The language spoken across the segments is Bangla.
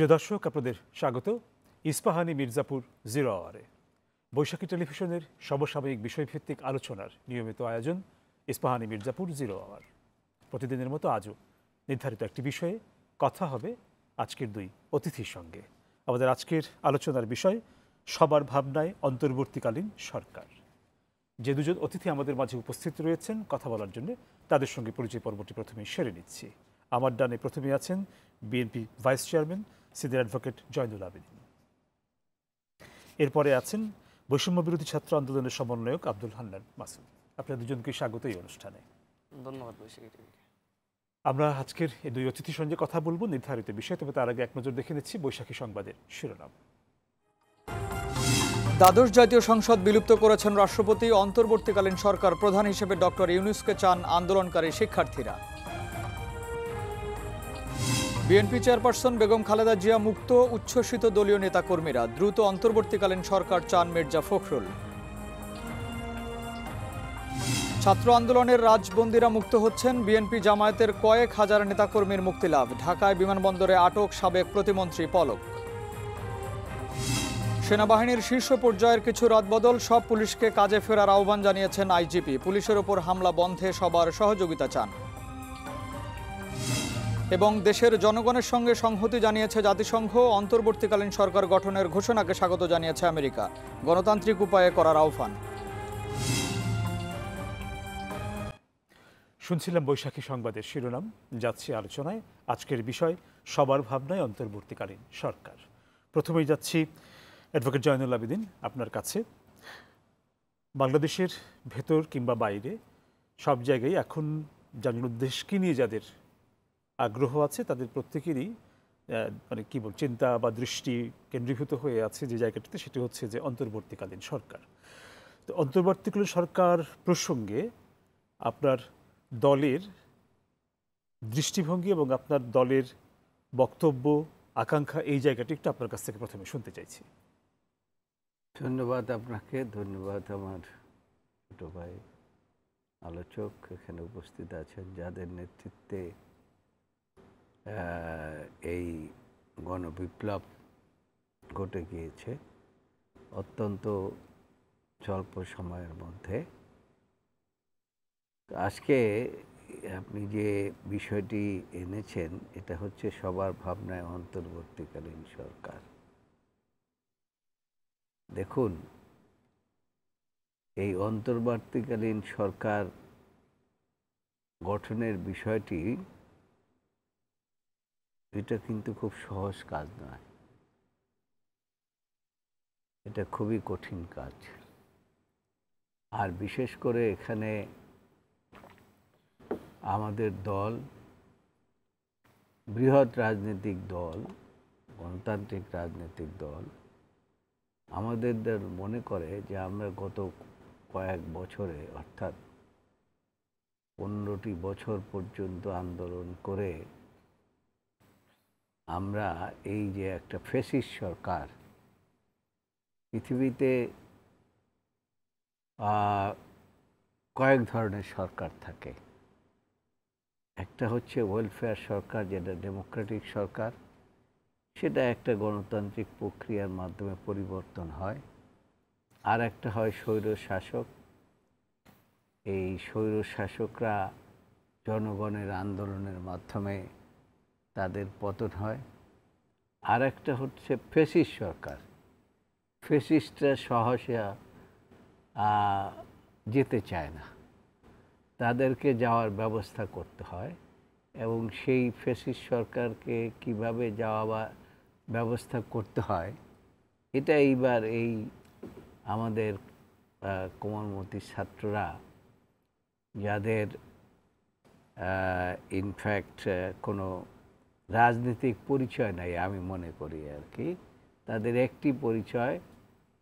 প্রিয় দর্শক, আপনাদের স্বাগত ইস্পাহানি মির্জাপুর 0 আওয়ারে। বৈশাখী টেলিভিশনের সমসাময়িক বিষয়ভিত্তিক আলোচনার নিয়মিত আয়োজন ইস্পাহানি মির্জাপুর 0 আওয়ার। প্রতিদিনের মতো আজও নির্ধারিত একটি বিষয়ে কথা হবে আজকের দুই অতিথির সঙ্গে। আমাদের আজকের আলোচনার বিষয় সবার ভাবনায় অন্তর্বর্তীকালীন সরকার। যে দুজন অতিথি আমাদের মাঝে উপস্থিত রয়েছেন কথা বলার জন্য, তাদের সঙ্গে পরিচয় পর্বটি প্রথমেই সেরে নিচ্ছি। আমার ডানে প্রথমে আছেন BNP vice chairman senior advocate Zainul Abedin. এরপরে আছেন বৈষম্য বিরোধী ছাত্র আন্দোলনের সমন্বয়ক আব্দুল হান্নান মাসুদ। আপনার দুজনকে স্বাগত এই অনুষ্ঠানে। ধন্যবাদ। আমরা আজকের এই দুই অতিথির সঙ্গে কথা বলবো নির্ধারিত বিষয়, তবে তার আগে এক নজর দেখে নিচ্ছি বৈশাখী সংবাদের শিরোনাম। দ্বাদশ জাতীয় সংসদ বিলুপ্ত করেছেন রাষ্ট্রপতি। অন্তর্বর্তীকালীন সরকার প্রধান হিসেবে ডক্টর ইউনূসকে চান আন্দোলনকারী শিক্ষার্থীরা। বিএনপি চেয়ারপারসন বেগম খালেদা জিয়া মুক্ত, উচ্ছ্বসিত দলীয় নেতাকর্মীরা। দ্রুত অন্তর্বর্তীকালীন সরকার চান মির্জা ফখরুল। ছাত্র আন্দোলনের রাজবন্দীরা মুক্ত হচ্ছেন। বিএনপি জামায়াতের কয়েক হাজার নেতাকর্মীর মুক্তিলাভ। ঢাকায় বিমানবন্দরে আটক সাবেক প্রতিমন্ত্রী পলক। সেনাবাহিনীর শীর্ষ পর্যায়ের কিছু রদবদল, সব পুলিশকে কাজে ফেরার আহ্বান জানিয়েছেন আইজিপি। পুলিশের ওপর হামলা বন্ধে সবার সহযোগিতা চান। এবং দেশের জনগণের সঙ্গে সংহতি জানিয়েছে জাতিসংঘ। অন্তর্বর্তীকালীন সরকার গঠনের ঘোষণাকে স্বাগত জানিয়েছে আমেরিকা। গণতান্ত্রিক উপায়ে করার আহ্বান। শুনছিলাম বৈশাখী সংবাদের শিরোনাম। যাচ্ছি আলোচনায়। আজকের বিষয় সবার ভাবনায় অন্তর্বর্তীকালীন সরকার। প্রথমেই যাচ্ছি অ্যাডভোকেট জয়নুল আবেদীন, আপনার কাছে। বাংলাদেশের ভেতর কিংবা বাইরে সব জায়গায় এখন দেশকে নিয়ে যাদের আগ্রহ আছে তাদের প্রত্যেকেরই চিন্তা বা দৃষ্টি কেন্দ্রীভূত হয়ে আছে যে জায়গাটিতে, সেটি হচ্ছে যে অন্তর্বর্তীকালীন সরকার। তো অন্তর্বর্তীকালীন সরকার প্রসঙ্গে আপনার দলের দৃষ্টিভঙ্গি এবং আপনার দলের বক্তব্য, আকাঙ্ক্ষা, এই জায়গাটি একটু আপনার কাছ থেকে প্রথমে শুনতে চাইছি। ধন্যবাদ আপনাকে, ধন্যবাদ আমার ছোট ভাই আলোচক এখানে উপস্থিত আছেন, যাদের নেতৃত্বে এই গণবিপ্লব ঘটে গিয়েছে অত্যন্ত স্বল্প সময়ের মধ্যে। আজকে আপনি যে বিষয়টি এনেছেন এটা হচ্ছে সবার ভাবনায় অন্তর্বর্তীকালীন সরকার। দেখুন, এই অন্তর্বর্তীকালীন সরকার গঠনের বিষয়টি এটা কিন্তু খুব সহজ কাজ নয়, এটা খুবই কঠিন কাজ। আর বিশেষ করে এখানে আমাদের দল, বৃহৎ রাজনৈতিক দল, গণতান্ত্রিক রাজনৈতিক দল, আমাদের মনে করে যে আমরা গত কয়েক বছরে, অর্থাৎ 15টি বছর পর্যন্ত আন্দোলন করে আমরা এই যে একটা ফ্যাসিস্ট সরকার, পৃথিবীতে কয়েক ধরনের সরকার থাকে। একটা হচ্ছে ওয়েলফেয়ার সরকার, যেটা ডেমোক্রেটিক সরকার, সেটা একটা গণতান্ত্রিক প্রক্রিয়ার মাধ্যমে পরিবর্তন হয়। আর একটা হয় স্বৈর শাসক। এই স্বৈর শাসকরা জনগণের আন্দোলনের মাধ্যমে তাদের পতন হয়। আর একটা হচ্ছে ফ্যাসিস্ট সরকার। ফ্যাসিস্টরা সহসা যেতে চায় না, তাদেরকে যাওয়ার ব্যবস্থা করতে হয়। এবং সেই ফ্যাসিস্ট সরকারকে কিভাবে যাওয়া ব্যবস্থা করতে হয়, এটা এইবার এই আমাদের কোমলমতি ছাত্ররা, যাদের ইনফ্যাক্ট কোনো রাজনৈতিক পরিচয় নাই আমি মনে করি আর কি, তাদের একটি পরিচয়,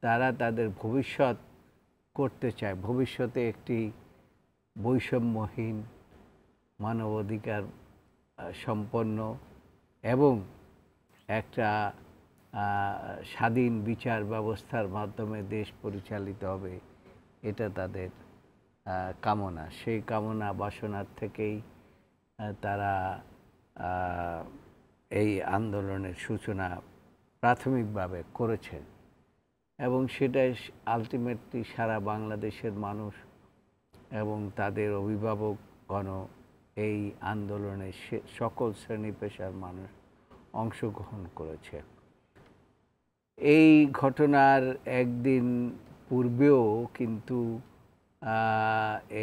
তারা তাদের ভবিষ্যৎ করতে চায়। ভবিষ্যতে একটি বৈষম্যহীন, মানবাধিকার সম্পন্ন এবং একটা স্বাধীন বিচার ব্যবস্থার মাধ্যমে দেশ পরিচালিত হবে, এটা তাদের কামনা। সেই কামনা বাসনার থেকেই তারা এই আন্দোলনের সূচনা প্রাথমিকভাবে করেছেন এবং সেটাই আলটিমেটলি সারা বাংলাদেশের মানুষ এবং তাদের অভিভাবকগণ এই আন্দোলনে সকল শ্রেণী পেশার মানুষ অংশগ্রহণ করেছে। এই ঘটনার একদিন পূর্বেও কিন্তু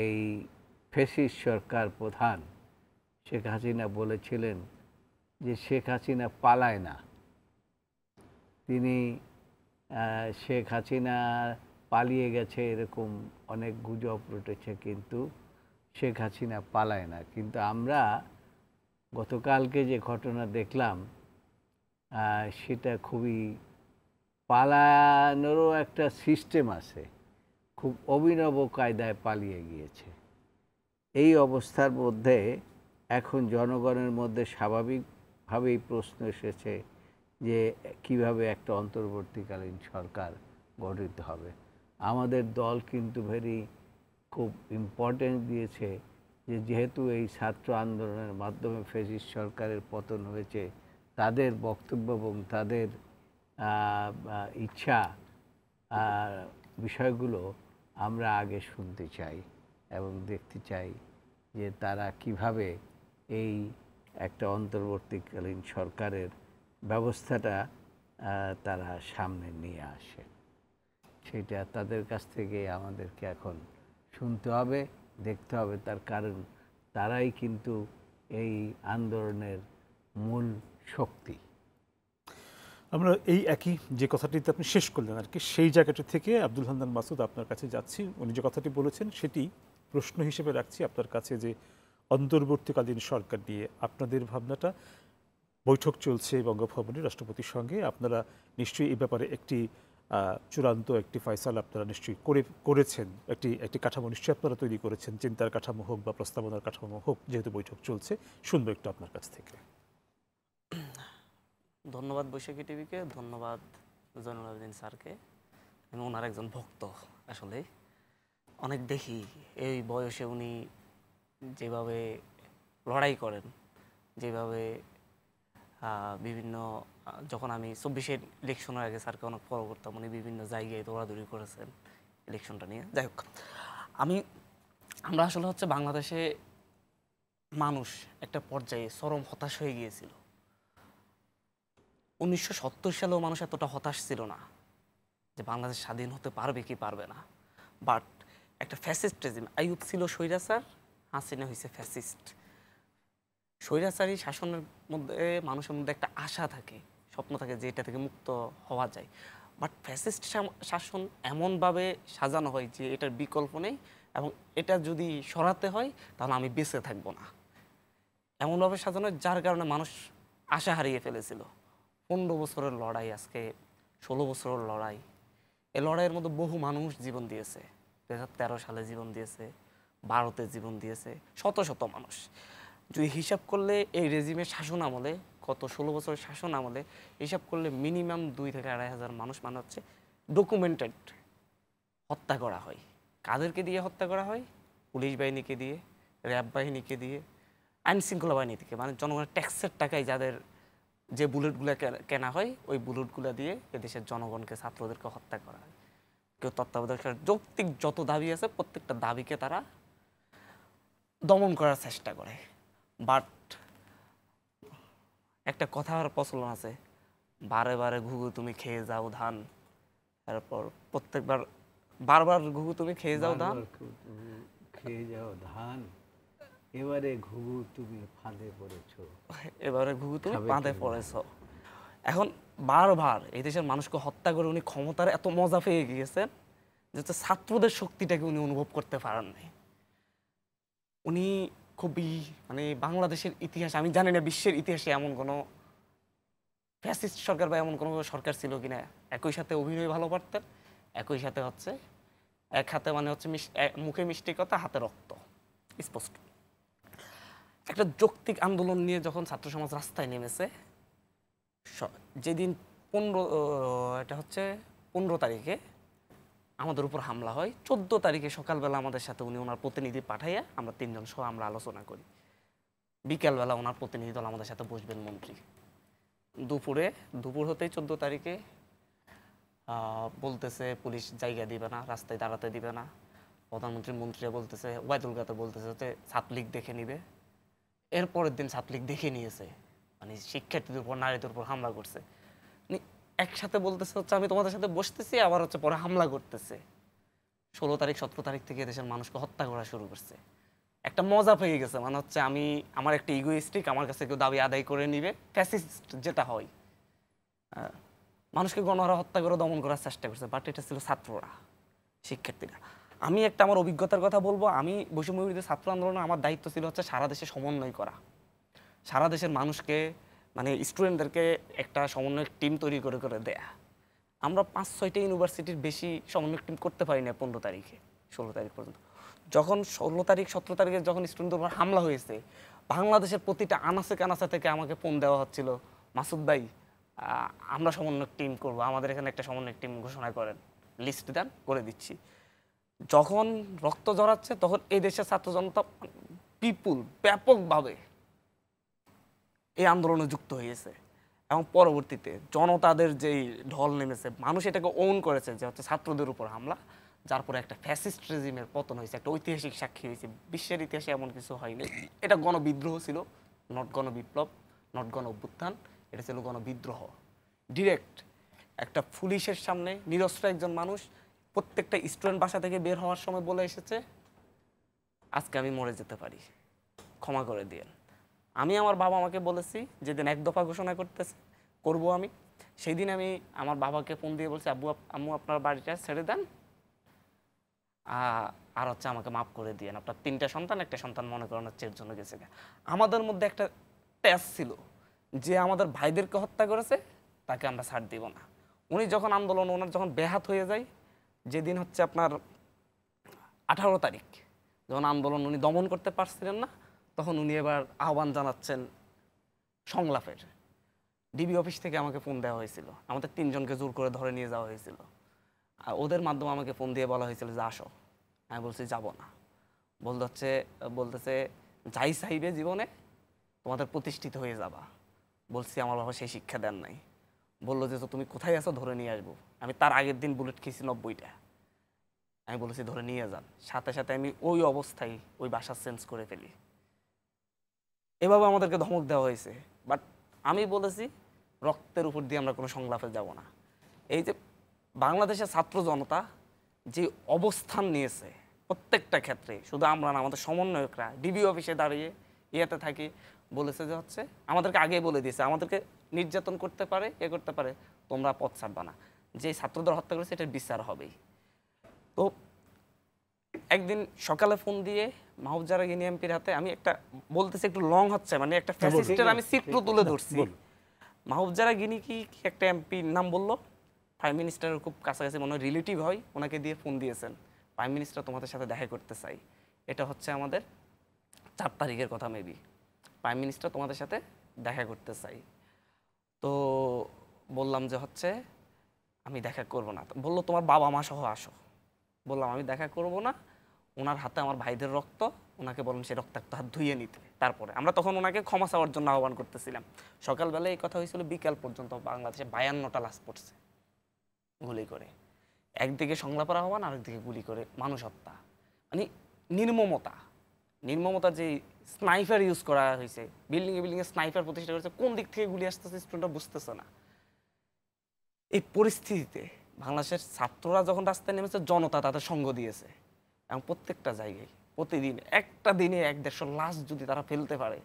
এই ফ্যাসিস্ট সরকার প্রধান শেখ হাসিনা বলেছিলেন যে শেখ হাসিনা পালায় না। তিনি শেখ হাসিনা পালিয়ে গেছে এরকম অনেক গুজব রটেছে, কিন্তু শেখ হাসিনা পালায় না। কিন্তু আমরা গতকালকে যে ঘটনা দেখলাম সেটা খুবই, পালানোরও একটা সিস্টেম আছে, খুব অভিনব কায়দায় পালিয়ে গিয়েছে। এই অবস্থার মধ্যে এখন জনগণের মধ্যে স্বাভাবিকভাবেই প্রশ্ন এসেছে যে কিভাবে একটা অন্তর্বর্তীকালীন সরকার গঠিত হবে। আমাদের দল কিন্তু খুব ইম্পর্টেন্স দিয়েছে যে যেহেতু এই ছাত্র আন্দোলনের মাধ্যমে ফ্যাসিস্ট সরকারের পতন হয়েছে, তাদের বক্তব্য এবং তাদের ইচ্ছা বিষয়গুলো আমরা আগে শুনতে চাই এবং দেখতে চাই যে তারা কিভাবে এই একটা অন্তর্বর্তীকালীন সরকারের ব্যবস্থাটা তারা সামনে নিয়ে আসে। সেটা তাদের কাছ থেকে আমাদেরকে এখন শুনতে হবে, দেখতে হবে। তার কারণ তারাই কিন্তু এই আন্দোলনের মূল শক্তি। আমরা এই একই যে কথাটিতে আপনি শেষ করলেন আর কি, সেই জায়গাটা থেকে আব্দুল হান্নান মাসুদ আপনার কাছে যাচ্ছি। উনি যে কথাটি বলেছেন সেটি প্রশ্ন হিসেবে রাখছি আপনার কাছে, যে অন্তর্বর্তীকালীন সরকার নিয়ে আপনাদের ভাবনাটা। বৈঠক চলছে বঙ্গভবনে রাষ্ট্রপতির সঙ্গে, আপনারা নিশ্চয়ই এই ব্যাপারে একটি চূড়ান্ত একটি ফয়সালা আপনারা নিশ্চয়ই করেছেন, একটি কাঠামো নিশ্চয়ই আপনারা তৈরি করেছেন, চিন্তার কাঠামো হোক বা প্রস্তাবনার কাঠামো হোক, যেহেতু বৈঠক চলছে। শুনবো একটু আপনার কাছ থেকে। ধন্যবাদ বৈশাখী টিভিকে, ধন্যবাদ জয়নুল আবেদিন স্যারকে। আমি ওনার একজন ভক্ত, আসলে অনেক দেখি এই বয়সে উনি যেভাবে লড়াই করেন, যেভাবে বিভিন্ন, যখন আমি 24-এর ইলেকশনের আগে স্যারকে অনেক ফলো করতাম, উনি বিভিন্ন জায়গায় দৌড়াদৌড়ি করেছেন ইলেকশনটা নিয়ে। যাই হোক, আমরা আসলে হচ্ছে বাংলাদেশে মানুষ একটা পর্যায়ে চরম হতাশ হয়ে গিয়েছিল। 1970 সালেও মানুষ এতটা হতাশ ছিল না যে বাংলাদেশ স্বাধীন হতে পারবে কি পারবে না। বাট একটা ফ্যাসিস্ট রেজিম, আইয়ুব ছিল স্বৈরাচার, হাসিনা হয়েছে ফ্যাসিস্ট। স্বৈরাচারী শাসনের মধ্যে মানুষের মধ্যে একটা আশা থাকে, স্বপ্ন থাকে যে এটা থেকে মুক্ত হওয়া যায়। বাট ফ্যাসিস্ট শাসন এমনভাবে সাজানো হয় যে এটার বিকল্প নেই, এবং এটা যদি সরাতে হয় তাহলে আমি বেঁচে থাকবো না, এমনভাবে সাজানো, যার কারণে মানুষ আশা হারিয়ে ফেলেছিল। 15 বছরের লড়াই, আজকে 16 বছরের লড়াই। এই লড়াইয়ের মধ্যে বহু মানুষ জীবন দিয়েছে। 2013 সালে জীবন দিয়েছে, 12তে জীবন দিয়েছে, শত শত মানুষ। যদি হিসাব করলে এই রেজিমের শাসন আমলে, গত 16 বছরের শাসন আমলে হিসাব করলে মিনিমাম 2 থেকে 2.5 হাজার মানুষ মানে হচ্ছে ডকুমেন্টেড হত্যা করা হয়। কাদেরকে দিয়ে হত্যা করা হয়? পুলিশ বাহিনীকে দিয়ে, র্যাব বাহিনীকে দিয়ে, আইন শৃঙ্খলা বাহিনী থেকে, মানে জনগণের ট্যাক্সের টাকায় যাদের যে বুলেটগুলো কেনা হয়, ওই বুলেটগুলো দিয়ে এদেশের জনগণকে, ছাত্রদেরকে হত্যা করা হয়। কেউ তত্ত্বাবধায়ক, যৌক্তিক যত দাবি আছে প্রত্যেকটা দাবিকে তারা দমন করার চেষ্টা করে। বাট একটা কথার প্রচলন আছে, বারে বারে ঘুঘু তুমি খেয়ে যাও ধান। তারপর প্রত্যেকবার বারবার ঘুঘু তুমি খেয়ে যাও ধান, খেয়ে যাও ধান, এবারে ঘুঘু তুমি ফাঁদে পড়েছো, এবারে ঘুঘু তুমি ফাঁদে পড়েছো। এখন বারবার এই দেশের মানুষকে হত্যা করে উনি ক্ষমতার এত মজা পেয়ে গিয়েছেন যে ছাত্রদের শক্তিটাকে উনি অনুভব করতে পারেন নাই। উনি খুবই, মানে বাংলাদেশের ইতিহাসে, আমি জানি না বিশ্বের ইতিহাসে এমন কোনো ফ্যাসিস্ট সরকার বা এমন কোনো সরকার ছিল কিনা, একই সাথে অভিনয় ভালো পারতেন, একই সাথে হচ্ছে এক হাতে মানে হচ্ছে মুখে মিষ্টি কথা, হাতে রক্ত, স্পষ্ট। একটা যৌক্তিক আন্দোলন নিয়ে যখন ছাত্র সমাজ রাস্তায় নেমেছে, যেদিন 15 তারিখে আমাদের উপর হামলা হয়, 14 তারিখে সকালবেলা আমাদের সাথে উনি ওনার প্রতিনিধি পাঠাইয়া, আমরা 3 জন সহ আমরা আলোচনা করি। বিকালবেলা ওনার প্রতিনিধি দল আমাদের সাথে বসবেন মন্ত্রী। দুপুর হতেই 14 তারিখে বলতেছে পুলিশ জায়গা দিবে না, রাস্তায় দাঁড়াতে দিবে না। মন্ত্রীরা বলতেছে, ওবায়দুল কাদের বলতেছে হচ্ছে ছাত্রলীগ দেখে নিবে। এরপরের দিন ছাত্রলীগ দেখে নিয়েছে, মানে শিক্ষার্থীদের উপর নারীদের উপর হামলা করছে। মানে একসাথে বলতেছে হচ্ছে আমি তোমাদের সাথে বসতেছি, আবার হচ্ছে পরে হামলা করতেছে। 16 তারিখ 17 তারিখ থেকে দেশের মানুষকে হত্যা করা শুরু করছে। একটা মজা পেয়ে গেছে, মানে হচ্ছে আমি আমার একটা ইগোইস্টিক, আমার কাছে কেউ দাবি আদায় করে নিবে, ফ্যাসিস্ট যেটা হয়। মানুষকে গণহারে হত্যা করে দমন করার চেষ্টা করছে, বাট এটা ছিল ছাত্ররা, শিক্ষার্থীরা। আমি একটা আমার অভিজ্ঞতার কথা বলবো। আমি বৈষম্য বিরোধী ছাত্র আন্দোলনে আমার দায়িত্ব ছিল হচ্ছে সারা দেশে সমন্বয় করা, সারা দেশের মানুষকে মানে স্টুডেন্টদেরকে একটা সমন্বয় টিম তৈরি করে করে দেয়া। আমরা 5-6টা ইউনিভার্সিটির বেশি সমন্বয় টিম করতে পারি না 15 তারিখে 16 তারিখ পর্যন্ত। যখন 16 তারিখ 17 তারিখে যখন স্টুডেন্টদের উপর হামলা হয়েছে, বাংলাদেশের প্রতিটা আনাচে কানাচা থেকে আমাকে ফোন দেওয়া হচ্ছিল, মাসুদ ভাই আমরা সমন্বয় টিম করব, আমাদের এখানে একটা সমন্বয় টিম ঘোষণা করেন, লিস্ট দেন, করে দিচ্ছি। যখন রক্ত জড়াচ্ছে তখন এই দেশের ছাত্র জনতা বিপুল ব্যাপকভাবে এই আন্দোলনে যুক্ত হয়েছে এবং পরবর্তীতে জনতাদের যেই ঢল নেমেছে, মানুষ এটাকে ওন করেছে যে হচ্ছে ছাত্রদের উপর হামলা, যার পরে একটা ফ্যাসিস্ট রেজিমের পতন হয়েছে, একটা ঐতিহাসিক সাক্ষী হয়েছে। বিশ্বের ইতিহাসে এমন কিছু হয়নি। এটা গণবিদ্রোহ ছিল, নট গণবিপ্লব, নট গণ অভ্যুত্থান, এটা ছিল গণবিদ্রোহ। ডিরেক্ট একটা পুলিশের সামনে নিরস্ত্র একজন মানুষ প্রত্যেকটা স্টুডেন্ট বাসা থেকে বের হওয়ার সময় বলে এসেছে, আজকে আমি মরে যেতে পারি, ক্ষমা করে দিয়েন। আমি আমার বাবা আমাকে বলেছি যেদিন 1 দফা ঘোষণা করব আমি, সেই দিন আমি আমার বাবাকে ফোন দিয়ে বলছি, আম্মু আপনার বাড়িটা ছেড়ে দেন, আর হচ্ছে আমাকে মাফ করে দিয়েন, আপনার 3টা সন্তান, একটা সন্তান মনে করেন হচ্ছে এর জন্য গেছে। আমাদের মধ্যে একটা প্যাচ ছিল যে আমাদের ভাইদেরকে হত্যা করেছে তাকে আমরা ছাড় দিব না। উনি যখন আন্দোলন ওনার যখন ব্যাহত হয়ে যায়, যেদিন হচ্ছে আপনার 18 তারিখ যখন আন্দোলন উনি দমন করতে পারছিলেন না, তখন উনি এবার আহ্বান জানাচ্ছেন সংলাপের। ডিবি অফিস থেকে আমাকে ফোন দেওয়া হয়েছিল, আমাদের 3 জনকে জোর করে ধরে নিয়ে যাওয়া হয়েছিল। আর ওদের মাধ্যমে আমাকে ফোন দিয়ে বলা হয়েছিল যে আসো। আমি বলছি যাব না। বলতেছে যাই চাইবে জীবনে তোমাদের প্রতিষ্ঠিত হয়ে যাবা। বলছি আমার বাবা সেই শিক্ষা দেন নাই। বললো যে তো তুমি কোথায় আছো, ধরে নিয়ে আসবো। আমি তার আগের দিন বুলেট খেয়েছি 90টা। আমি বলেছি ধরে নিয়ে যান, সাথে সাথে আমি ওই অবস্থায় ওই বাসা চেঞ্জ করে ফেলি। এভাবে আমাদেরকে ধমক দেওয়া হয়েছে। বাট আমি বলেছি রক্তের উপর দিয়ে আমরা কোনো সংলাপে যাব না। এই যে বাংলাদেশের ছাত্র জনতা যে অবস্থান নিয়েছে প্রত্যেকটা ক্ষেত্রে, শুধু আমরা না, আমাদের সমন্বয়করা ডিবি অফিসে দাঁড়িয়ে ইয়েতে থাকি, বলেছে যে হচ্ছে আমাদেরকে আগে বলে দিয়েছে আমাদেরকে নির্যাতন করতে পারে, করতে পারে, তোমরা পথ ছাড়বা না, যে ছাত্রদের হত্যা করেছে এটার বিচার হবেই। তো একদিন সকালে ফোন দিয়ে মাহবুব জারা গিনি এমপির হাতে, আমি একটা বলতেছি একটু লং হচ্ছে, মানে একটা ফ্যাসিস্টের আমি চিত্র তুলে ধরছি। মাহবুব জারা গিনি কি একটা এমপির নাম বললো, প্রাইম মিনিস্টারের খুব কাছাকাছি মনে হয় রিলেটিভ হয়, ওনাকে দিয়ে ফোন দিয়েছেন, প্রাইম মিনিস্টার তোমাদের সাথে দেখা করতে চাই। এটা হচ্ছে আমাদের 4 তারিখের কথা মেবি, প্রাইম মিনিস্টার তোমাদের সাথে দেখা করতে চাই। তো বললাম যে হচ্ছে আমি দেখা করব না। বললো তোমার বাবা মা সহ আসো। বললাম আমি দেখা করব না, ওনার হাতে আমার ভাইদের রক্ত, ওনাকে বললাম সেই রক্তাক্ত হাত ধুইয়ে নিতে। তারপরে আমরা তখন ওনাকে ক্ষমা চাওয়ার জন্য আহ্বান করতেছিলাম। সকালবেলা এই কথা হয়েছিল, বিকাল পর্যন্ত বাংলাদেশে 52টা লাশ পড়ছে গুলি করে। একদিকে সংলাপের আহ্বান, আরেকদিকে গুলি করে মানুষ হত্যা। মানে নির্মমতা যে স্নাইপার ইউজ করা হয়েছে, বিল্ডিংয়ে স্নাইপার প্রতিষ্ঠা করেছে, কোন দিক থেকে গুলি আসতেছে স্টুডেন্টরা বুঝতেছে না। এই পরিস্থিতিতে বাংলাদেশের ছাত্ররা যখন রাস্তায় নেমেছে, জনতা তাদের সঙ্গ দিয়েছে এবং প্রত্যেকটা জায়গায় প্রতিদিন একটা দিনে 100-150 লাশ যদি তারা ফেলতে পারে,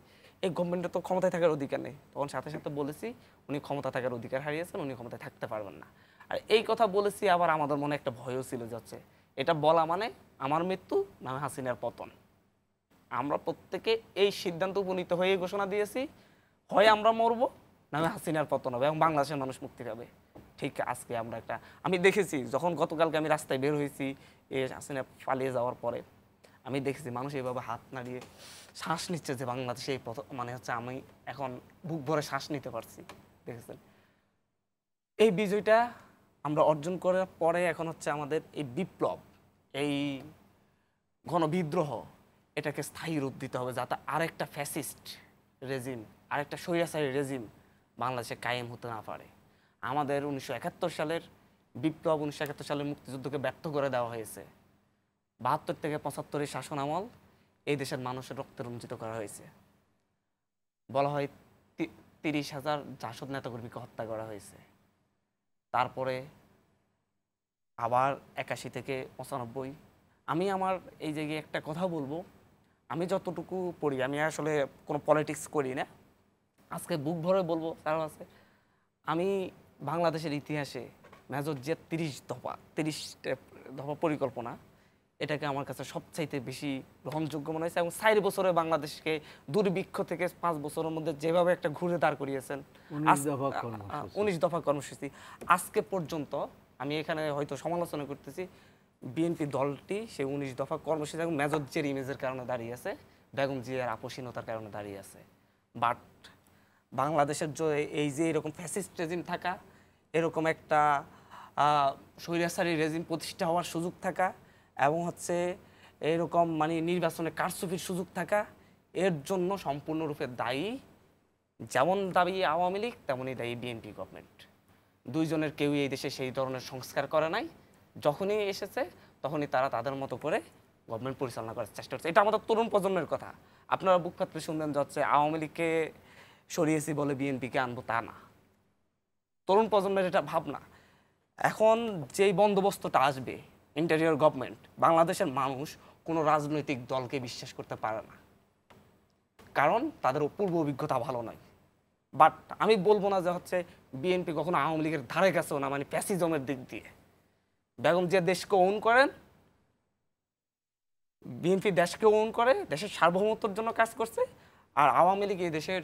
এই গভর্নমেন্টের তো ক্ষমতায় থাকার অধিকার নেই। তখন সাথে সাথে বলেছি উনি ক্ষমতা থাকার অধিকার হারিয়েছেন, উনি ক্ষমতায় থাকতে পারবেন না। আর এই কথা বলেছি, আবার আমাদের মনে একটা ভয়ও ছিল যাচ্ছে এটা বলা মানে আমার মৃত্যু নামে হাসিনার পতন। আমরা প্রত্যেকে এই সিদ্ধান্ত উপনীত হয়ে ঘোষণা দিয়েছি, হয় আমরা মরবো নামে হাসিনার পতন হবে এবং বাংলাদেশের মানুষ মুক্তি পাবে। ঠিক আজকে আমরা আমি দেখেছি যখন গতকালকে আমি রাস্তায় বের হয়েছি হাসিনা পালিয়ে যাওয়ার পরে, আমি দেখেছি মানুষ এইভাবে হাত নাড়িয়ে শ্বাস নিচ্ছে যে বাংলাদেশে এই মানে হচ্ছে আমি এখন বুক ভরে শ্বাস নিতে পারছি। দেখেছেন এই বিজয়টা আমরা অর্জন করার পরে এখন হচ্ছে আমাদের এই বিপ্লব, এই গণবিদ্রোহ, এটাকে স্থায়ী রূপ দিতে হবে, যাতে আরেকটা ফ্যাসিস্ট রেজিম, আরেকটা স্বৈরাচারী রেজিম বাংলাদেশে কায়েম হতে না পারে। আমাদের 1971 সালের বিপ্লব, 1971 সালের মুক্তিযুদ্ধকে ব্যর্থ করে দেওয়া হয়েছে। 72 থেকে 75 শাসন আমল এই দেশের মানুষের রক্তে রঞ্জিত করা হয়েছে। বলা হয় 30,000 জাসদ নেতাকর্মীকে হত্যা করা হয়েছে। তারপরে আবার 81 থেকে 95। আমি আমার এই জায়গায় একটা কথা বলবো, আমি যতটুকু পড়ি, আমি আসলে কোনো পলিটিক্স করি না, আজকে বুক ভরে বলবো তার আছে, আমি বাংলাদেশের ইতিহাসে মেজর জিয়ার 30 দফা পরিকল্পনা, এটাকে আমার কাছে সবচাইতে বেশি গ্রহণযোগ্য মনে হয়েছে। এবং 4 বছরে বাংলাদেশকে দুর্ভিক্ষ থেকে 5 বছরের মধ্যে যেভাবে একটা ঘুরে দাঁড় করিয়েছেন, 19 দফা কর্মসূচি, আজকে পর্যন্ত আমি এখানে হয়তো সমালোচনা করতেছি, বিএনপি দলটি সেই 19 দফা কর্মসূচি এবং মেজর জিয়ার ইমেজের কারণে দাঁড়িয়ে আছে, বেগম জিয়ার আপোষহীনতার কারণে দাঁড়িয়ে আছে। বাট বাংলাদেশের এই যে এরকম ফ্যাসিস্ট রেজিম থাকা, এরকম একটা স্বৈরাচারী রেজিম প্রতিষ্ঠা হওয়ার সুযোগ থাকা, এবং হচ্ছে এরকম মানে নির্বাচনে কারচুপির সুযোগ থাকা, এর জন্য সম্পূর্ণরূপে দায়ী যেমন দাবি আওয়ামী লীগ তেমনই দায়ী বিএনপি গভর্নমেন্ট। দুইজনের কেউই এই দেশে সেই ধরনের সংস্কার করে নাই। যখনই এসেছে তখনই তারা তাদের মতো করে গভর্নমেন্ট পরিচালনা করার চেষ্টা করছে। এটা আমাদের তরুণ প্রজন্মের কথা। আপনারা বুক পাতলে শুনবেন যে হচ্ছে আওয়ামী লীগকে সরিয়েছি বলে বিএনপিকে আনবো, তা না। তরুণ প্রজন্মের এটা ভাবনা। এখন যেই বন্দোবস্তটা আসবে ইন্টেরিয়র গভর্নমেন্ট, বাংলাদেশের মানুষ কোনো রাজনৈতিক দলকে বিশ্বাস করতে পারে না, কারণ তাদের পূর্ব অভিজ্ঞতা ভালো নয়। বাট আমি বলবো না যে হচ্ছে বিএনপি কখনো আওয়ামী লীগের ধারে কাছেও না, মানে ফ্যাসিজমের দিক দিয়ে। বেগম জিয়া দেশকে ওন করেন, বিএনপি দেশকে ওন করে, দেশের সার্বভৌমত্বের জন্য কাজ করছে, আর আওয়ামী লীগ এই দেশের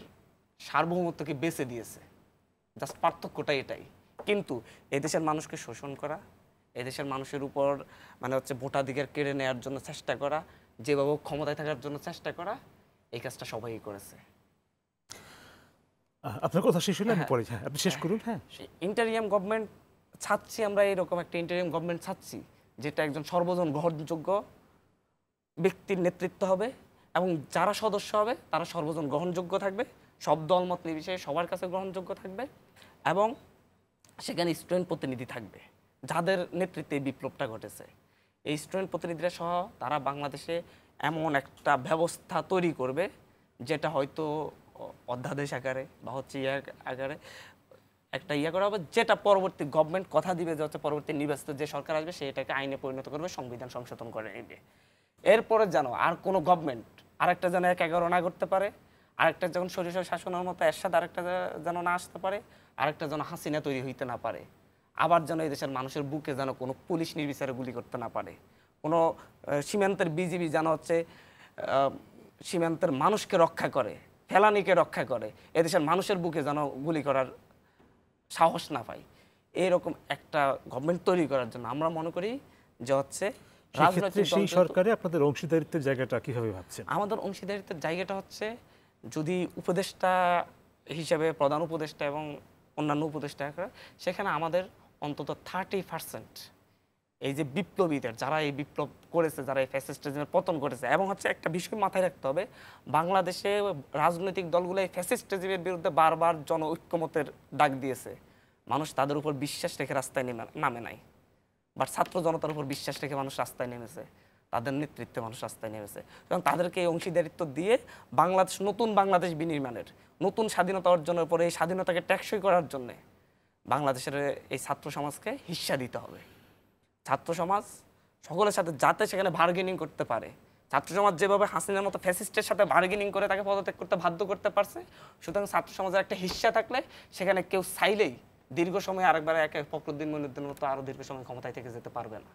সার্বভৌমত্বকে বেছে দিয়েছে। জাস্ট পার্থক্যটা এটাই। কিন্তু এদেশের মানুষকে শোষণ করা, এদেশের মানুষের উপর মানে হচ্ছে ভোটাধিকার কেড়ে নেওয়ার জন্য চেষ্টা করা, যেভাবে ক্ষমতায় থাকার জন্য চেষ্টা করা, এই কাজটা সবাই করেছে। আপনার কথা শেষ হলে আমি পরে, হ্যাঁ আপনি শেষ করুন। হ্যাঁ, ইন্টারিয়াম গভর্নমেন্ট চাচ্ছি আমরা, এরকম একটা ইন্টারিয়াম গভর্নমেন্ট চাচ্ছি যেটা একজন সর্বজন গ্রহণযোগ্য ব্যক্তির নেতৃত্ব হবে, এবং যারা সদস্য হবে তারা সর্বজন গ্রহণযোগ্য থাকবে, সব দলমত নির্বিশেষে সবার কাছে গ্রহণযোগ্য থাকবে, এবং সেখানে স্টুডেন্ট প্রতিনিধি থাকবে যাদের নেতৃত্বে এই বিপ্লবটা ঘটেছে। এই স্টুডেন্ট প্রতিনিধিরা সহ তারা বাংলাদেশে এমন একটা ব্যবস্থা তৈরি করবে যেটা হয়তো অধ্যাদেশ আকারে বা হচ্ছে আকারে একটা করা হবে, যেটা পরবর্তী গভর্নমেন্ট কথা দিবে যে হচ্ছে পরবর্তী নির্বাচিত যে সরকার আসবে সে এটাকে আইনে পরিণত করবে, সংবিধান সংশোধন করে নেবে। এরপরে যেন আর কোনো গভর্নমেন্ট আরেকটা যেন 1-11 না করতে পারে, আরেকটা যখন সরিষার শাসনের মতো এরশাদ আরেকটা যেন না আসতে পারে, আরেকটা যেন হাসিনা তৈরি হইতে না পারে, আবার যেন এই দেশের মানুষের বুকে যেন কোনো পুলিশ নির্বিচারে গুলি করতে না পারে, কোনো সীমান্তের বিজিবি যেন হচ্ছে সীমান্তের মানুষকে রক্ষা করে, ফেলানিকে রক্ষা করে, এদেশের মানুষের বুকে যেন গুলি করার সাহস না পায়, এরকম একটা গভর্নমেন্ট তৈরি করার জন্য আমরা মনে করি যে হচ্ছে সেই সরকারে আপনাদের অংশীদারিত্বের জায়গাটা কিভাবে ভাবছেন? আমাদের অংশীদারিত্বের জায়গাটা হচ্ছে, যদি উপদেষ্টা হিসেবে প্রধান উপদেষ্টা এবং অন্যান্য উপদেষ্টা, সেখানে আমাদের অন্তত 30% এই যে বিপ্লবীদের, যারা এই বিপ্লব করেছে, যারা এই ফ্যাসিস্ট রেজিমের পতন করেছে, এবং হচ্ছে একটা বিষয় মাথায় রাখতে হবে, বাংলাদেশে রাজনৈতিক দলগুলো এই ফ্যাসিস্ট রেজিমের বিরুদ্ধে বারবার জন ঐক্যমতের ডাক দিয়েছে, মানুষ তাদের উপর বিশ্বাস রেখে রাস্তায় নামে নাই। বাট ছাত্র জনতার উপর বিশ্বাস রেখে মানুষ রাস্তায় নেমেছে, তাদের নেতৃত্বে মানুষ রাস্তায় নেমেছে, এবং তাদেরকে এই অংশীদারিত্ব দিয়ে বাংলাদেশ, নতুন বাংলাদেশ বিনির্মাণের, নতুন স্বাধীনতা অর্জনের পরে এই স্বাধীনতাকে টেকসই করার জন্যে বাংলাদেশের এই ছাত্র সমাজকে হিস্সা দিতে হবে। ছাত্র সমাজ সকলের সাথে যাতে সেখানে বার্গেনিং করতে পারে, ছাত্র সমাজ যেভাবে হাসিনার মতো ফ্যাসিস্টের সাথে বার্গেনিং করে তাকে পদত্যাগ করতে বাধ্য করতে পারছে, সুতরাং ছাত্র সমাজের একটা হিস্সা থাকলে সেখানে কেউ চাইলেই দীর্ঘ সময় আরেকবার ফখরুদ্দিন মইনুদ্দিনের মতো আরও দীর্ঘ সময় ক্ষমতায় থেকে যেতে পারবে না।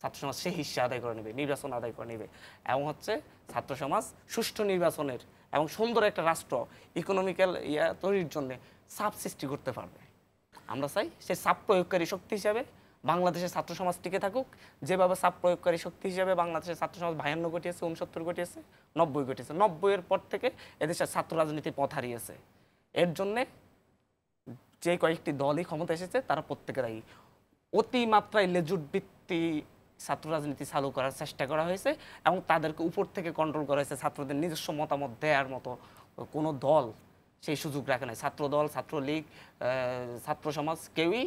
ছাত্র সমাজ সে হিস্সা আদায় করে নেবে, নির্বাচন আদায় করে নেবে, এবং হচ্ছে ছাত্র সমাজ সুষ্ঠু নির্বাচনের এবং সুন্দর একটা রাষ্ট্র ইকোনমিক্যাল তৈরির জন্য চাপ সৃষ্টি করতে পারবে। আমরা চাই সে চাপ প্রয়োগকারী শক্তি হিসাবে বাংলাদেশের ছাত্র সমাজ টিকে থাকুক, যেভাবে চাপ প্রয়োগকারী শক্তি হিসাবে বাংলাদেশের ছাত্র সমাজ 52 ঘটিয়েছে, 69 ঘটিয়েছে, 90 ঘটিয়েছে। 90-এর পর থেকে এদেশের ছাত্র রাজনীতি পথ হারিয়েছে। এর জন্যে যে কয়েকটি দলই ক্ষমতা এসেছে তারা প্রত্যেকেরাই অতিমাত্রায় লেজুট ভিত্তি ছাত্র রাজনীতি চালু করার চেষ্টা করা হয়েছে, এবং তাদেরকে উপর থেকে কন্ট্রোল করা হয়েছে। ছাত্রদের নিজস্ব মতামত দেওয়ার মতো কোনো দল সেই সুযোগ রাখে নাই। ছাত্রদল, ছাত্রলীগ, ছাত্র সমাজ কেউই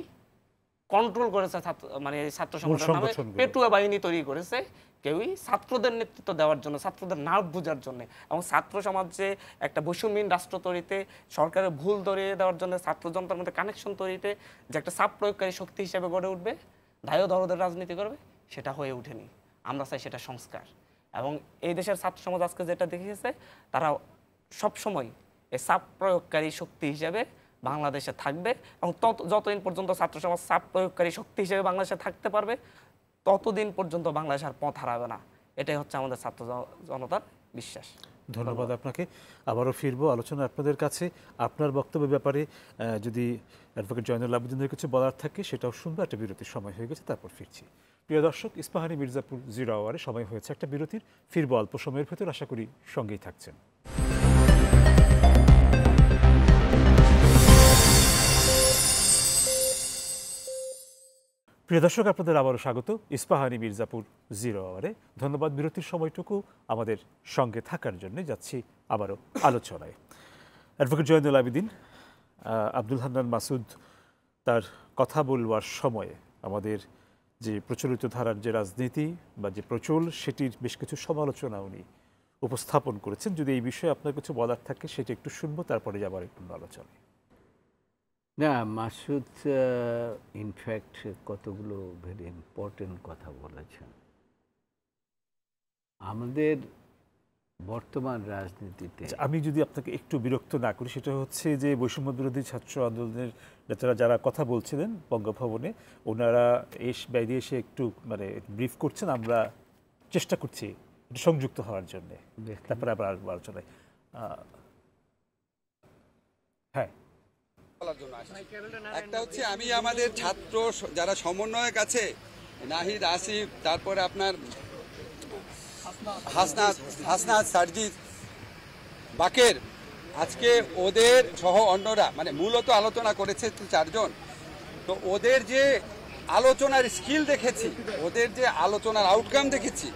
কন্ট্রোল করেছে মানে ছাত্র সমাজের নামে পেটুয়া বাহিনী তৈরি করেছে, কেউই ছাত্রদের নেতৃত্ব দেওয়ার জন্য, ছাত্রদের নার্ভ বোঝার জন্য এবং ছাত্র সমাজে একটা বৈষম্যহীন রাষ্ট্র তৈরিতে, সরকারের ভুল ধরিয়ে দেওয়ার জন্য, ছাত্র জনতার মধ্যে কানেকশন তৈরিতে যে একটা চাপ প্রয়োগকারী শক্তি হিসেবে গড়ে উঠবে, দায় দরদের রাজনীতি করবে, সেটা হয়ে ওঠেনি। আমরা চাই সেটা সংস্কার। এবং এই দেশের ছাত্র সমাজ আজকে যেটা দেখিয়েছে, তারা সবসময় এই চাপ প্রয়োগকারী শক্তি হিসেবে বাংলাদেশে থাকবে এবং যতদিন পর্যন্ত ছাত্র সমাজ চাপ প্রয়োগকারী শক্তি হিসেবে বাংলাদেশে থাকতে পারবে ততদিন পর্যন্ত বাংলাদেশ আর পথ হারাবে না। এটাই হচ্ছে আমাদের ছাত্র জনতার বিশ্বাস। ধন্যবাদ আপনাকে। আবারও ফিরবো আলোচনা আপনাদের কাছে। আপনার বক্তব্যের ব্যাপারে যদি অ্যাডভোকেট জয়নুল আবেদিনের কিছু বলার থাকে সেটাও শুনবো। একটা বিরতির সময় হয়ে গেছে, তারপর ফিরছি। প্রিয় দর্শক, ইস্পাহানি মির্জাপুর 0 আওয়ারে সময় হয়েছে একটা বিরতির। ফিরবো অল্প সময়ের ভেতর, আশা করি সঙ্গেই থাকছেন। প্রিয় দর্শক, আপনাদের আবারও স্বাগত ইস্পাহানি মির্জাপুর 0 আওয়ারে। ধন্যবাদ বিরতির সময়টুকু আমাদের সঙ্গে থাকার জন্য। যাচ্ছি আবারও আলোচনায়। অ্যাডভোকেট জয়নুল আবেদিন, আব্দুল হান্নান মাসুদ তার কথা বলবার সময়ে আমাদের যে প্রচলিত ধারার যে রাজনীতি বা যে প্রচল, সেটির বেশ কিছু সমালোচনা উনি উপস্থাপন করেছেন। যদি এই বিষয়ে আপনার কিছু বলার থাকে সেটা একটু শুনবো, তারপরে যাবার একটু আলোচনায়। না, মাসুদ ইনফ্যাক্ট কতগুলো ভেরি ইম্পর্টেন্ট কথা বলেছেন। আমাদের বর্তমান রাজনীতিতে আমি যদি আপনাকে একটু বিরক্ত না করি, সেটা হচ্ছে যে বৈষম্য বিরোধী ছাত্র আন্দোলনের নেতারা যারা কথা বলছিলেন বঙ্গভবনে, ওনারা বাইরে এসে একটু মানে ব্রিফ করছেন, আমরা চেষ্টা করছি একটু সংযুক্ত হওয়ার জন্য, তারপরে আবার আলোচনায়। হ্যাঁ, একটা হচ্ছে আমি আমাদের ছাত্র যারা সমন্বয়ক আছে, নাহিদ, আসিফ, তারপরে আপনার হাসনাত, সারজিদ, বাকের, আজকে ওদের সহ অন্যরা মানে মূলত আলোচনা করেছে 4 জন। তো ওদের যে আলোচনার স্কিল দেখেছি, ওদের যে আলোচনার আউটকাম দেখেছি,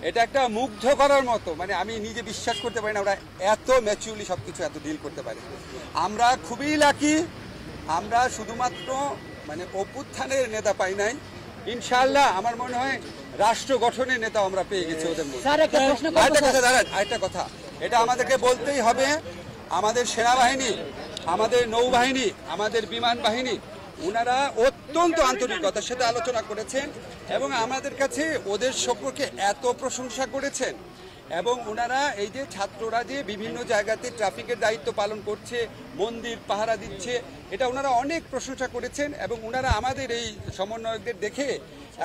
এটা একটা মুগ্ধ করার মতো। মানে আমি নিজে বিশ্বাস করতে পারি না ওরা এত ম্যাচিউরলি সব কিছু এত ডিল করতে পারে। আমরা খুবই লাকি, আমরা শুধুমাত্র মানে অভ্যুত্থানের নেতা পাই নাই, ইনশাআল্লাহ আমার মনে হয় রাষ্ট্র গঠনের নেতা আমরা পেয়ে গেছি ওদের মধ্যে। আরেকটা কথা, এটা আমাদেরকে বলতেই হবে, আমাদের সেনাবাহিনী, আমাদের নৌবাহিনী, আমাদের বিমান বাহিনী, ওনারা অত্যন্ত আন্তরিকতার সাথে আলোচনা করেছেন এবং আমাদের কাছে ওদের সম্পর্কে এত প্রশংসা করেছেন। এবং ওনারা এই যে ছাত্ররা যে বিভিন্ন জায়গাতে ট্রাফিকের দায়িত্ব পালন করছে, মন্দির পাহারা দিচ্ছে, এটা ওনারা অনেক প্রশংসা করেছেন। এবং ওনারা আমাদের এই সমন্বয়কদের দেখে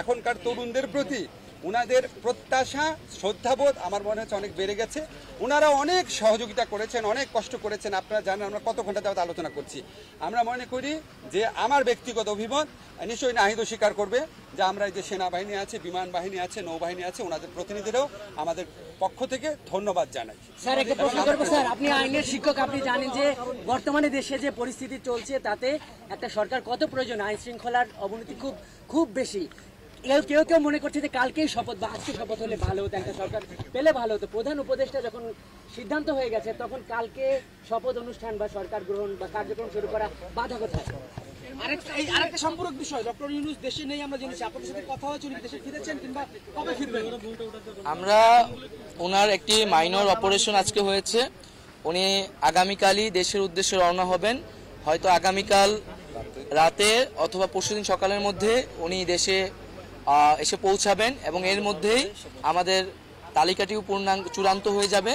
এখনকার তরুণদের প্রতি ওনাদের প্রত্যাশা, শ্রদ্ধাবোধ আমার মনে হচ্ছে অনেক বেড়ে গেছে। ওনারা অনেক সহযোগিতা করেছেন, অনেক কষ্ট করেছেন। আপনারা জানেন আমরা কত ঘন্টা যাবত আলোচনা করছি। আমরা মনে করি যে আমার ব্যক্তিগত অভিমত, নিশ্চয়ই নাহিদও স্বীকার করবে, যে আমরা এই যে সেনাবাহিনী আছে, বিমান বাহিনী আছে, নৌবাহিনী আছে, ওনাদের প্রতিনিধিরাও আমাদের পক্ষ থেকে ধন্যবাদ জানাই। স্যার, একটা প্রশ্ন করবো। স্যার, আপনি আইনের শিক্ষক, আপনি জানেন যে বর্তমানে দেশে যে পরিস্থিতি চলছে তাতে একটা সরকার কত প্রয়োজন। আইন শৃঙ্খলার অবনতি খুব বেশি। কেউ কেউ মনে করছে যে কালকেই শপথ বা আজকে শপথ হলে ভালো হতো, একটা সরকার পেলে ভালো হতো। প্রধান উপদেষ্টা যখন সিদ্ধান্ত হয়ে গেছে, তখন কালকে শপথ অনুষ্ঠান বা সরকার গ্রহণ বা কার্যক্রম শুরু করা বাধা কোথায়? আরেকটা সম্পর্ক বিষয়, ডক্টর ইউনূস দেশে নেই আমরা জেনেছি, আপনাদের সাথে কথা হয়েছে, উনি দেশে ফিরেছেন কিংবা কবে ফিরবেন? আমরা ওনার একটি মাইনর অপারেশন আজকে হয়েছে, উনি আগামীকালই দেশের উদ্দেশ্যে রওনা হবেন। হয়তো আগামীকাল রাতে অথবা পরশুদিন সকালের মধ্যে উনি দেশে এসে পৌঁছাবেন এবং এর মধ্যেই আমাদের তালিকাটিও চূড়ান্ত হয়ে যাবে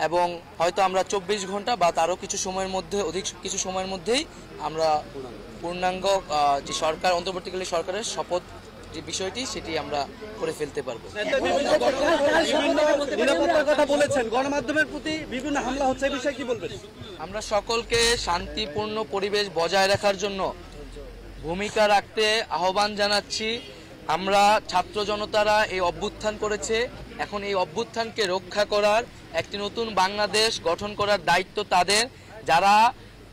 এবং হয়তো আমরা 24 ঘন্টা বা তারও কিছু সময়ের মধ্যে, অধিক কিছু সময়ের মধ্যেই আমরা পূর্ণাঙ্গ যে সরকার, অন্তর্বর্তীকালীন সরকারের শপথ যে বিষয়টি সেটি আমরা করে ফেলতে পারবো। নিরাপত্তার কথা বলেছেন, গণমাধ্যমের প্রতি বিভিন্ন হামলা হচ্ছে, এই বিষয়ে কি বলবেন? আমরা সকলকে শান্তিপূর্ণ পরিবেশ বজায় রাখার জন্য ভূমিকা রাখতে আহ্বান জানাচ্ছি। আমরা ছাত্র জনতারা এই অভ্যুত্থান করেছে, এখন এই অভ্যুত্থানকে রক্ষা করার, একটি নতুন বাংলাদেশ গঠন করার দায়িত্ব তাদের। যারা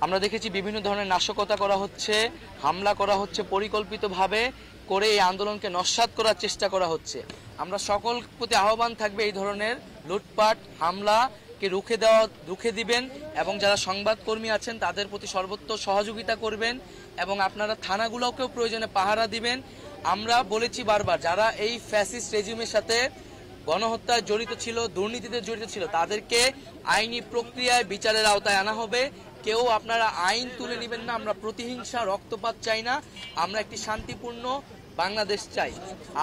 আমরা দেখেছি বিভিন্ন ধরনের নাশকতা করা হচ্ছে, হামলা করা হচ্ছে, পরিকল্পিতভাবে করে এই আন্দোলনকে নস্যাৎ করার চেষ্টা করা হচ্ছে। আমরা সকল প্রতি আহ্বান থাকবে এই ধরনের লুটপাট, হামলা কে রুখে দিবেন এবং যারা সংবাদকর্মী আছেন তাদের প্রতি সর্বোচ্চ সহযোগিতা করবেন এবং আপনারা থানাগুলোকেও প্রয়োজনে পাহারা দিবেন। আমরা বলেছি বারবার, যারা এই ফ্যাসিস্ট রেজিমের সাথে গণহত্যায় জড়িত ছিল, দুর্নীতিতে জড়িত ছিল, তাদেরকে আইনি প্রক্রিয়ায় বিচারের আওতায় আনা হবে। কেউ আপনারা আইন তুলে নেবেন না। আমরা প্রতিহিংসা, রক্তপাত চাই না। আমরা একটি শান্তিপূর্ণ বাংলাদেশ চাই।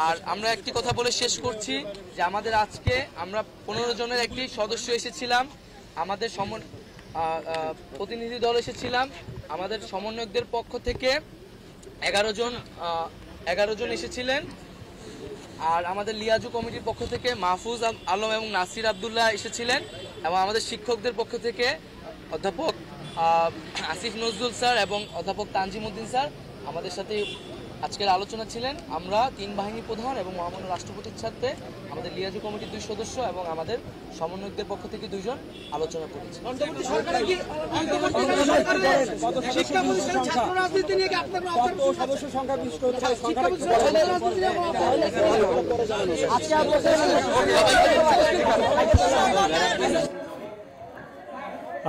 আর আমরা একটি কথা বলে শেষ করছি যে আমাদের আজকে আমরা 15 জনের একটি সদস্য এসেছিলাম, আমাদের প্রতিনিধি দল এসেছিলাম, আমাদের সমন্বয়কদের পক্ষ থেকে 11 জন এসেছিলেন, আর আমাদের লিয়াজু কমিটির পক্ষ থেকে মাহফুজ আলম এবং নাসির আব্দুল্লাহ এসেছিলেন, এবং আমাদের শিক্ষকদের পক্ষ থেকে অধ্যাপক আসিফ নজরুল স্যার এবং অধ্যাপক তানজিম উদ্দিন স্যার আমাদের সাথে আজকের আলোচনা ছিলেন। আমরা 3 বাহিনী প্রধান এবং মহামান্য রাষ্ট্রপতির সাথে আমাদের লিয়াজু কমিটির 2 সদস্য এবং আমাদের সমন্বয়কদের পক্ষ থেকে 2 জন আলোচনা করেছি।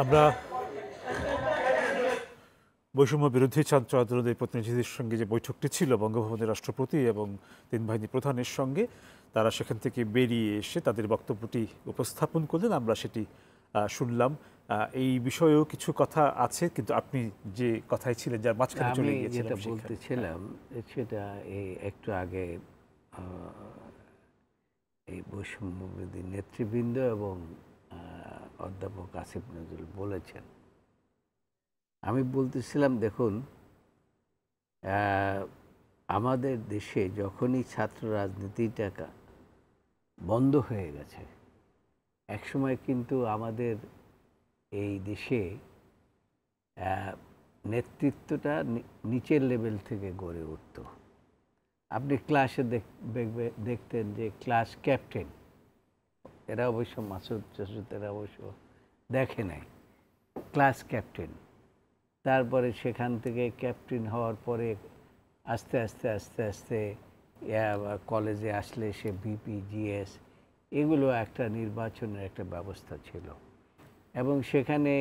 আমরা বৈষম্য বিরোধী ছাত্র আন্দোলনের প্রতিনিধিদের সঙ্গে যে বৈঠকটি ছিল বঙ্গভবনের রাষ্ট্রপতি এবং 3 বাহিনী প্রধানের সঙ্গে, তারা সেখান থেকে বেরিয়ে এসে তাদের বক্তব্যটি উপস্থাপন করলেন, আমরা সেটি শুনলাম। এই বিষয়েও কিছু কথা আছে, কিন্তু আপনি যে কথাই ছিলেন যার মাঝখানে চলে গিয়েছিলেন, যেটা বলতেছিলাম সেটা এই একটু আগে এই বৈষম্য বিরোধী নেতৃবৃন্দ এবং অধ্যাপক আসিফ নজরুল বলেছেন। আমি বলতেছিলাম, দেখুন, আমাদের দেশে যখনই ছাত্র রাজনীতিটা বন্ধ হয়ে গেছে, একসময় কিন্তু আমাদের এই দেশে নেতৃত্বটা নিচের লেভেল থেকে গড়ে উঠত। আপনি ক্লাসে দেখতেন যে ক্লাস ক্যাপ্টেন, এরা অবশ্য মাসুদ এরা অবশ্য দেখে নাই, ক্লাস ক্যাপ্টেন, তারপরে সেখান থেকে ক্যাপ্টেন হওয়ার পরে আস্তে আস্তে আস্তে আস্তে কলেজে আসলে সে ভিপি, জিএস, এগুলো একটা নির্বাচনের একটা ব্যবস্থা ছিল, এবং সেখানে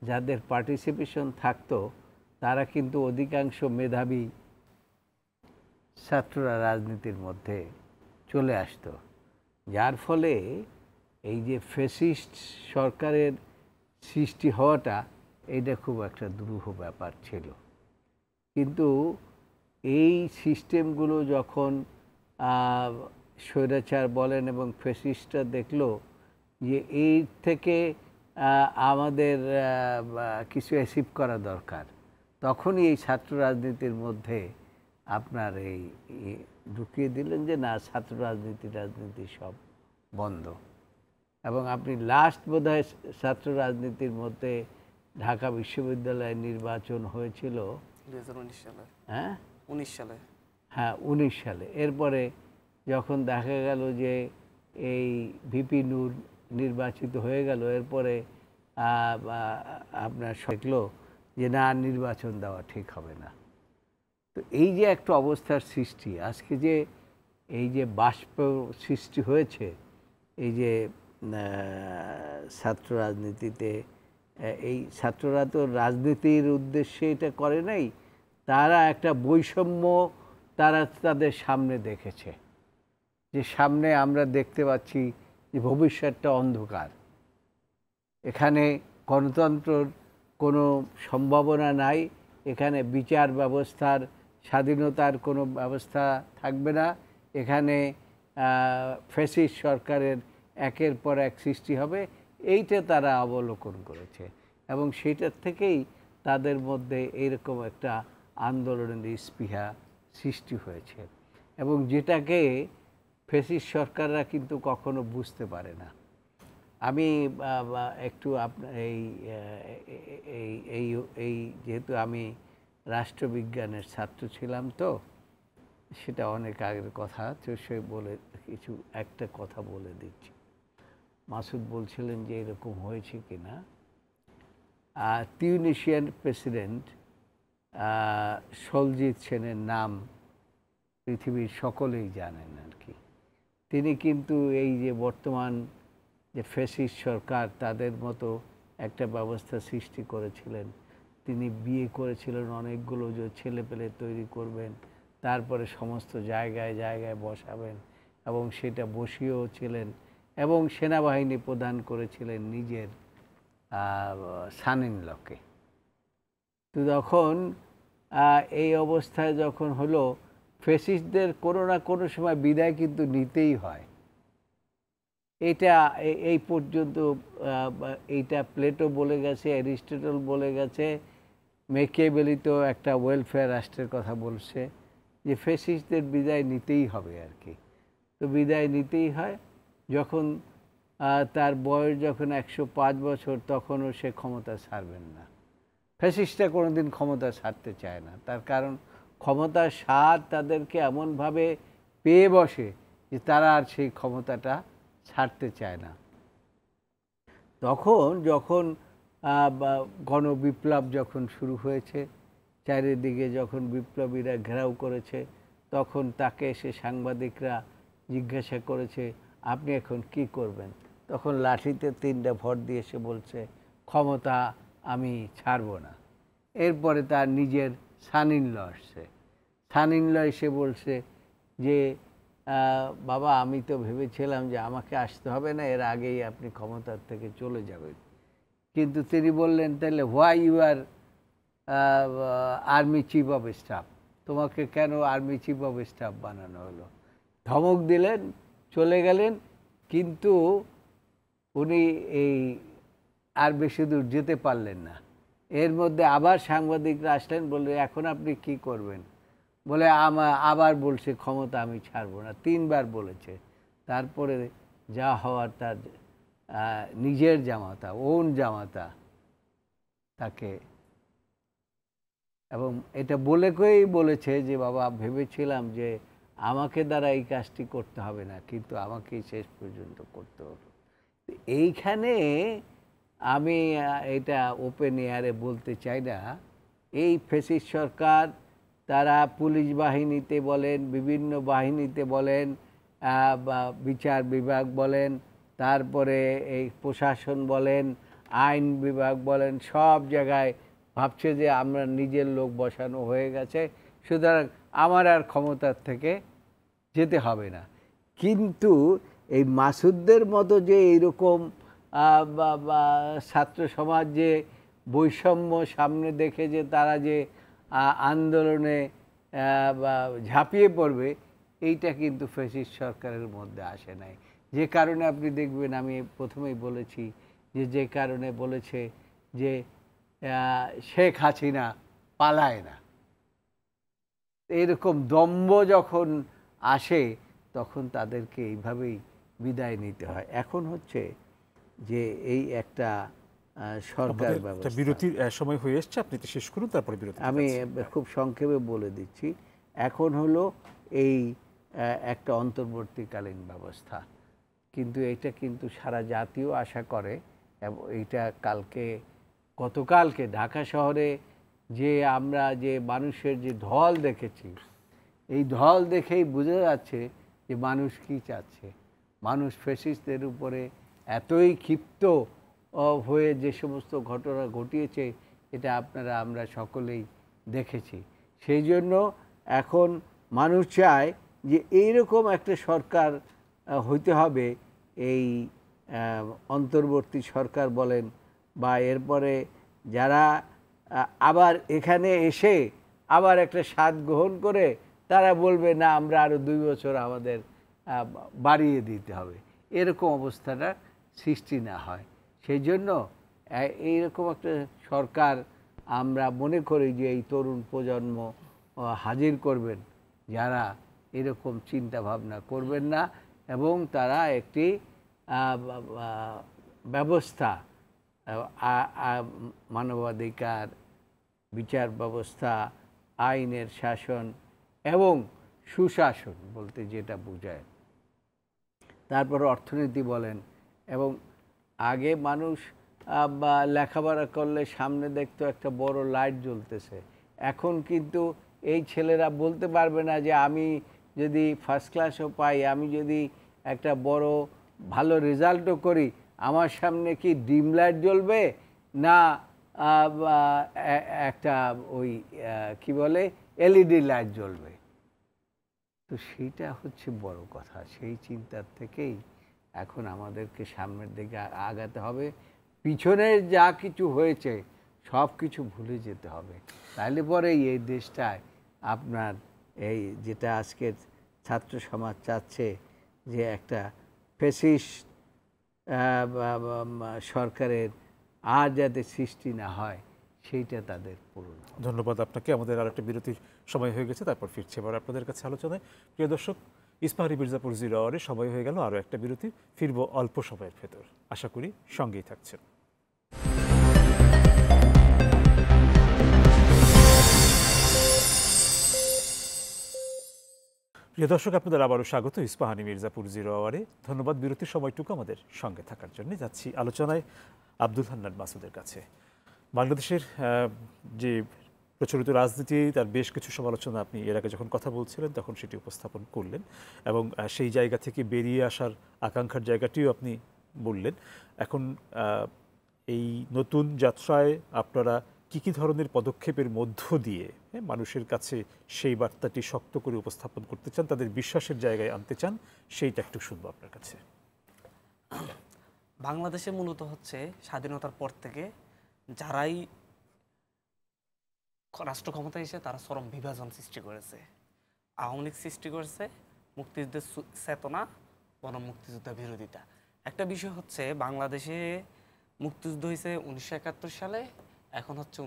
যাদের পার্টিসিপেশন থাকতো তারা কিন্তু অধিকাংশ মেধাবী ছাত্ররা রাজনীতির মধ্যে চলে আসতো, যার ফলে এই যে ফ্যাসিস্ট সরকারের সৃষ্টি হওয়াটা এইটা খুব একটা দুরূহ ব্যাপার ছিল। কিন্তু এই সিস্টেমগুলো যখন স্বৈরাচার বলেন এবং ফ্যাসিস্টরা দেখলো যে এই থেকে আমাদের কিছু অ্যাচিভ করা দরকার, তখনই এই ছাত্র রাজনীতির মধ্যে আপনার এই ঢুকিয়ে দিলেন যে না, ছাত্র রাজনীতি সব বন্ধ। এবং আপনি লাস্ট বোধহয় ছাত্র রাজনীতির মধ্যে ঢাকা বিশ্ববিদ্যালয়ের নির্বাচন হয়েছিল 2019 সালে। হ্যাঁ 19 সালে। হ্যাঁ 19 সালে। এরপরে যখন দেখা গেল যে এই ভিপি নূর নির্বাচিত হয়ে গেল, এরপরে আপনার দেখলো যে না, নির্বাচন দেওয়া ঠিক হবে না। তো এই যে একটা অবস্থার সৃষ্টি, আজকে যে এই যে বাষ্প সৃষ্টি হয়েছে, এই যে ছাত্র রাজনীতিতে, এই ছাত্ররা তো রাজনীতির উদ্দেশ্যে এটা করে নাই, তারা একটা বৈষম্য তারা তাদের সামনে দেখেছে, যে সামনে আমরা দেখতে পাচ্ছি যে ভবিষ্যৎটা অন্ধকার, এখানে গণতন্ত্রের কোনো সম্ভাবনা নাই, এখানে বিচার ব্যবস্থার স্বাধীনতার কোনো ব্যবস্থা থাকবে না, এখানে ফ্যাসিস্ট সরকারের একের পর এক সৃষ্টি হবে, এইটা তারা অবলোকন করেছে, এবং সেটার থেকেই তাদের মধ্যে এইরকম একটা আন্দোলনের স্পৃহা সৃষ্টি হয়েছে, এবং যেটাকে ফ্যাসিস্ট সরকাররা কিন্তু কখনো বুঝতে পারে না। আমি একটু আপনার এই যেহেতু আমি রাষ্ট্রবিজ্ঞানের ছাত্র ছিলাম, তো সেটা অনেক আগের কথা, তো সে বলে কিছু একটা কথা বলে দিচ্ছি। মাসুদ বলছিলেন যে এরকম হয়েছে কিনা। তিউনিসিয়ান প্রেসিডেন্ট সলজিৎ সেনের নাম পৃথিবীর সকলেই জানেন আর কি। তিনি কিন্তু এই যে বর্তমান যে ফ্যাসিস্ট সরকার তাদের মতো একটা ব্যবস্থা সৃষ্টি করেছিলেন। তিনি বিয়ে করেছিলেন অনেকগুলো যে ছেলেপেলে তৈরি করবেন, তারপরে সমস্ত জায়গায় জায়গায় বসাবেন এবং সেটা বসিয়েও ছিলেন এবং সেনাবাহিনী প্রদান করেছিলেন নিজের সান ইন লকে। তো তখন এই অবস্থায় যখন হলো, ফ্যাসিস্টদের কোনো না কোনো সময় বিদায় কিন্তু নিতেই হয়। এটা এই পর্যন্ত এইটা প্লেটো বলে গেছে, অ্যারিস্টটল বলে গেছে, মেকিয়াভেলি তো একটা ওয়েলফেয়ার রাষ্ট্রের কথা বলছে যে ফ্যাসিস্টদের বিদায় নিতেই হবে আর কি। তো বিদায় নিতেই হয়। যখন তার বয়স যখন 105 বছর, তখনও সে ক্ষমতা ছাড়বেন না। ফ্যাসিস্টরা কোনোদিন ক্ষমতা ছাড়তে চায় না, তার কারণ ক্ষমতার স্বাদ তাদেরকে এমনভাবে পেয়ে বসে যে তারা আর সেই ক্ষমতাটা ছাড়তে চায় না। তখন যখন গণবিপ্লব যখন শুরু হয়েছে, চারিদিকে যখন বিপ্লবীরা ঘেরাও করেছে, তখন তাকে এসে সাংবাদিকরা জিজ্ঞাসা করেছে, আপনি এখন কি করবেন? তখন লাঠিতে 3টা ভর দিয়ে এসে বলছে, ক্ষমতা আমি ছাড়ব না। এরপরে তার নিজের সান ইন ল আসছে। সান ইন ল এসে বলছে যে বাবা, আমি তো ভেবেছিলাম যে আমাকে আসতে হবে না, এর আগেই আপনি ক্ষমতার থেকে চলে যাবেন। কিন্তু তিনি বললেন, তাহলে why you are army chief of staff, তোমাকে কেন আর্মি চিফ অফ স্টাফ বানানো হলো? ধমক দিলেন, চলে গেলেন। কিন্তু উনি এই আর বেশি দূর যেতে পারলেন না। এর মধ্যে আবার সাংবাদিকরা আসলেন, বললেন এখন আপনি কি করবেন? বলে আবার বলছে ক্ষমতা আমি ছাড়বো না, 3বার বলেছে। তারপরে যা হওয়ার, তার নিজের জামাতা, ওন জামাতা তাকে, এবং এটা বলে কয়েই বলেছে যে বাবা, ভেবেছিলাম যে আমাকে দ্বারা এই কাজটি করতে হবে না, কিন্তু আমাকেই শেষ পর্যন্ত করতে হলো। এইখানে আমি এটা ওপেন এয়ারে বলতে চাই না, এই ফ্যাসিস্ট সরকার তারা পুলিশ বাহিনীতে বলেন, বিভিন্ন বাহিনীতে বলেন, বিচার বিভাগ বলেন, তারপরে এই প্রশাসন বলেন, আইন বিভাগ বলেন, সব জায়গায় ভাবছে যে আমরা নিজের লোক বসানো হয়ে গেছে, সুতরাং আমার আর ক্ষমতার থেকে যেতে হবে না। কিন্তু এই মাসুদদের মতো যে এইরকম ছাত্র সমাজ যে বৈষম্য সামনে দেখে যে তারা যে আন্দোলনে ঝাঁপিয়ে পড়বে, এইটা কিন্তু ফ্যাসিস্ট সরকারের মধ্যে আসে নাই। যে কারণে আপনি দেখবেন, আমি প্রথমেই বলেছি যে কারণে বলেছে যে শেখ হাসিনা পালায় না। এরকম দম্ভ যখন আসে, তখন তাদেরকে এইভাবেই বিদায় নিতে হয়। এখন হচ্ছে যে এই একটা সরকার ব্যবস্থা। বিরতির সময় হয়ে এসছে, আপনি তো শেষ করুন, তারপরে বিরতি। আমি খুব সংক্ষেপে বলে দিচ্ছি। এখন হলো এই একটা অন্তর্বর্তীকালীন ব্যবস্থা, কিন্তু এটা কিন্তু সারা জাতীয় আশা করে। এবং এইটা গতকালকে ঢাকা শহরে যে আমরা যে মানুষের যে ঢল দেখেছি, এই ঢল দেখেই বোঝা যাচ্ছে যে মানুষ কি চাচ্ছে। মানুষ ফ্যাসিস্টদের উপরে এতই ক্ষিপ্ত হয়ে যে সমস্ত ঘটনা ঘটিয়েছে, এটা আমরা সকলেই দেখেছি। সেই জন্য এখন মানুষ চায় যে এইরকম একটা সরকার হইতে হবে, এই অন্তর্বর্তী সরকার বলেন, বা এরপরে যারা আবার এখানে এসে আবার একটা স্বাদ গ্রহণ করে তারা বলবে না, আমরা আরও 2 বছর আমাদের বাড়িয়ে দিতে হবে, এরকম অবস্থাটা সৃষ্টি না হয়। সেই জন্য এইরকম একটা সরকার আমরা মনে করি যে এই তরুণ প্রজন্ম হাজির করবেন, যারা এরকম চিন্তা ভাবনা করবেন না, এবং তারা একটি ব্যবস্থা, মানবাধিকার, বিচার ব্যবস্থা, আইনের শাসন এবং সুশাসন বলতে যেটা বোঝায়, তারপর অর্থনীতি বলেন। এবং আগে মানুষ লেখাপড়া করলে সামনে দেখতো একটা বড় লাইট জ্বলতেছে, এখন কিন্তু এই ছেলেরা বলতে পারবে না যে আমি যদি ফার্স্ট ক্লাসও পাই, আমি যদি একটা বড় ভালো রেজাল্টও করি, আমার সামনে কি ডিম লাইট জ্বলবে না একটা ওই কি বলে এলইডি লাইট জ্বলবে? তো সেইটা হচ্ছে বড় কথা। সেই চিন্তার থেকেই এখন আমাদেরকে সামনের দিকে আগাতে হবে। পিছনের যা কিছু হয়েছে সব কিছু ভুলে যেতে হবে, তাহলে পরেই এই দেশটায় আপনার এই যেটা আজকের ছাত্র সমাজ চাচ্ছে যে একটা ফ্যাসিস্ট সরকারের আর যাতে সৃষ্টি না হয় সেইটা তাদের পূরণ হবে। ধন্যবাদ আপনাকে। আমাদের আর একটা বিরতির সময় হয়ে গেছে, তারপর ফিরছে এবার আপনাদের কাছে আলোচনায়। প্রিয় দর্শক, ইস্পাহানি মির্জাপুর 0 আওয়ারে সময় হয়ে গেল আরও একটা বিরতি। ফিরবো অল্প সময়ের ভেতর, আশা করি সঙ্গেই থাকছেন। প্রিয় দর্শক, আপনাদের আবারও স্বাগত ইস্পাহানি মির্জাপুর 0 আওয়ারে। ধন্যবাদ বিরতির সময়টুকু আমাদের সঙ্গে থাকার জন্য। যাচ্ছি আলোচনায় আব্দুল হান্নান মাসুদের কাছে। বাংলাদেশের যে প্রচলিত রাজনীতি, তার বেশ কিছু সমালোচনা আপনি এর আগে যখন কথা বলছিলেন তখন সেটি উপস্থাপন করলেন এবং সেই জায়গা থেকে বেরিয়ে আসার আকাঙ্ক্ষার জায়গাটিও আপনি বললেন। এখন এই নতুন যাত্রায় আপনারা কী ধরনের পদক্ষেপের মধ্য দিয়ে মানুষের কাছে সেই বার্তাটি শক্ত করে উপস্থাপন করতে চান, তাদের বিশ্বাসের জায়গায় আনতে চান, সেইটা একটু শুনবো আপনার কাছে। বাংলাদেশে মূলত হচ্ছে স্বাধীনতার পর থেকে যারাই রাষ্ট্র ক্ষমতায় এসে তারা চরম বিভাজন সৃষ্টি করেছে। আওয়ামী লীগ সৃষ্টি করেছে মুক্তিযুদ্ধের চেতনা বনাম মুক্তিযুদ্ধ বিরোধিতা। একটা বিষয় হচ্ছে বাংলাদেশে মুক্তিযুদ্ধ হয়েছে 1971 সালে, এখন হচ্ছে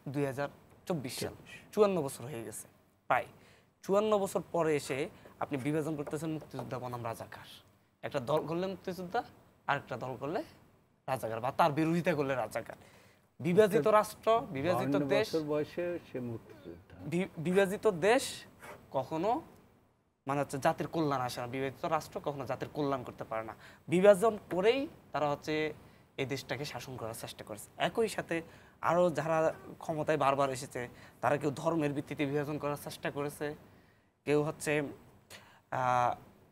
2024 সাল, 54 বছর হয়ে গেছে। প্রায় 54 বছর পরে এসে আপনি বিভাজন করতেছেন মুক্তিযোদ্ধা বনাম রাজাকার। একটা দল করলে মুক্তিযোদ্ধা, আরেকটা দল করলে রাজাকার, বা তার বিরোধিতা করলে রাজাকার। বিভাজিত রাষ্ট্র, বিভাজিত দেশ, বিভাজিত দেশ কখনো মানে হচ্ছে জাতির কল্যাণ আসে না। বিভাজিত রাষ্ট্র কখনো জাতির কল্যাণ করতে পারে না। বিভাজন করেই তারা হচ্ছে এই দেশটাকে শাসন করার চেষ্টা করেছে। একই সাথে আরও যারা ক্ষমতায় বারবার এসেছে তারা কেউ ধর্মের ভিত্তিতে বিভাজন করার চেষ্টা করেছে, কেউ হচ্ছে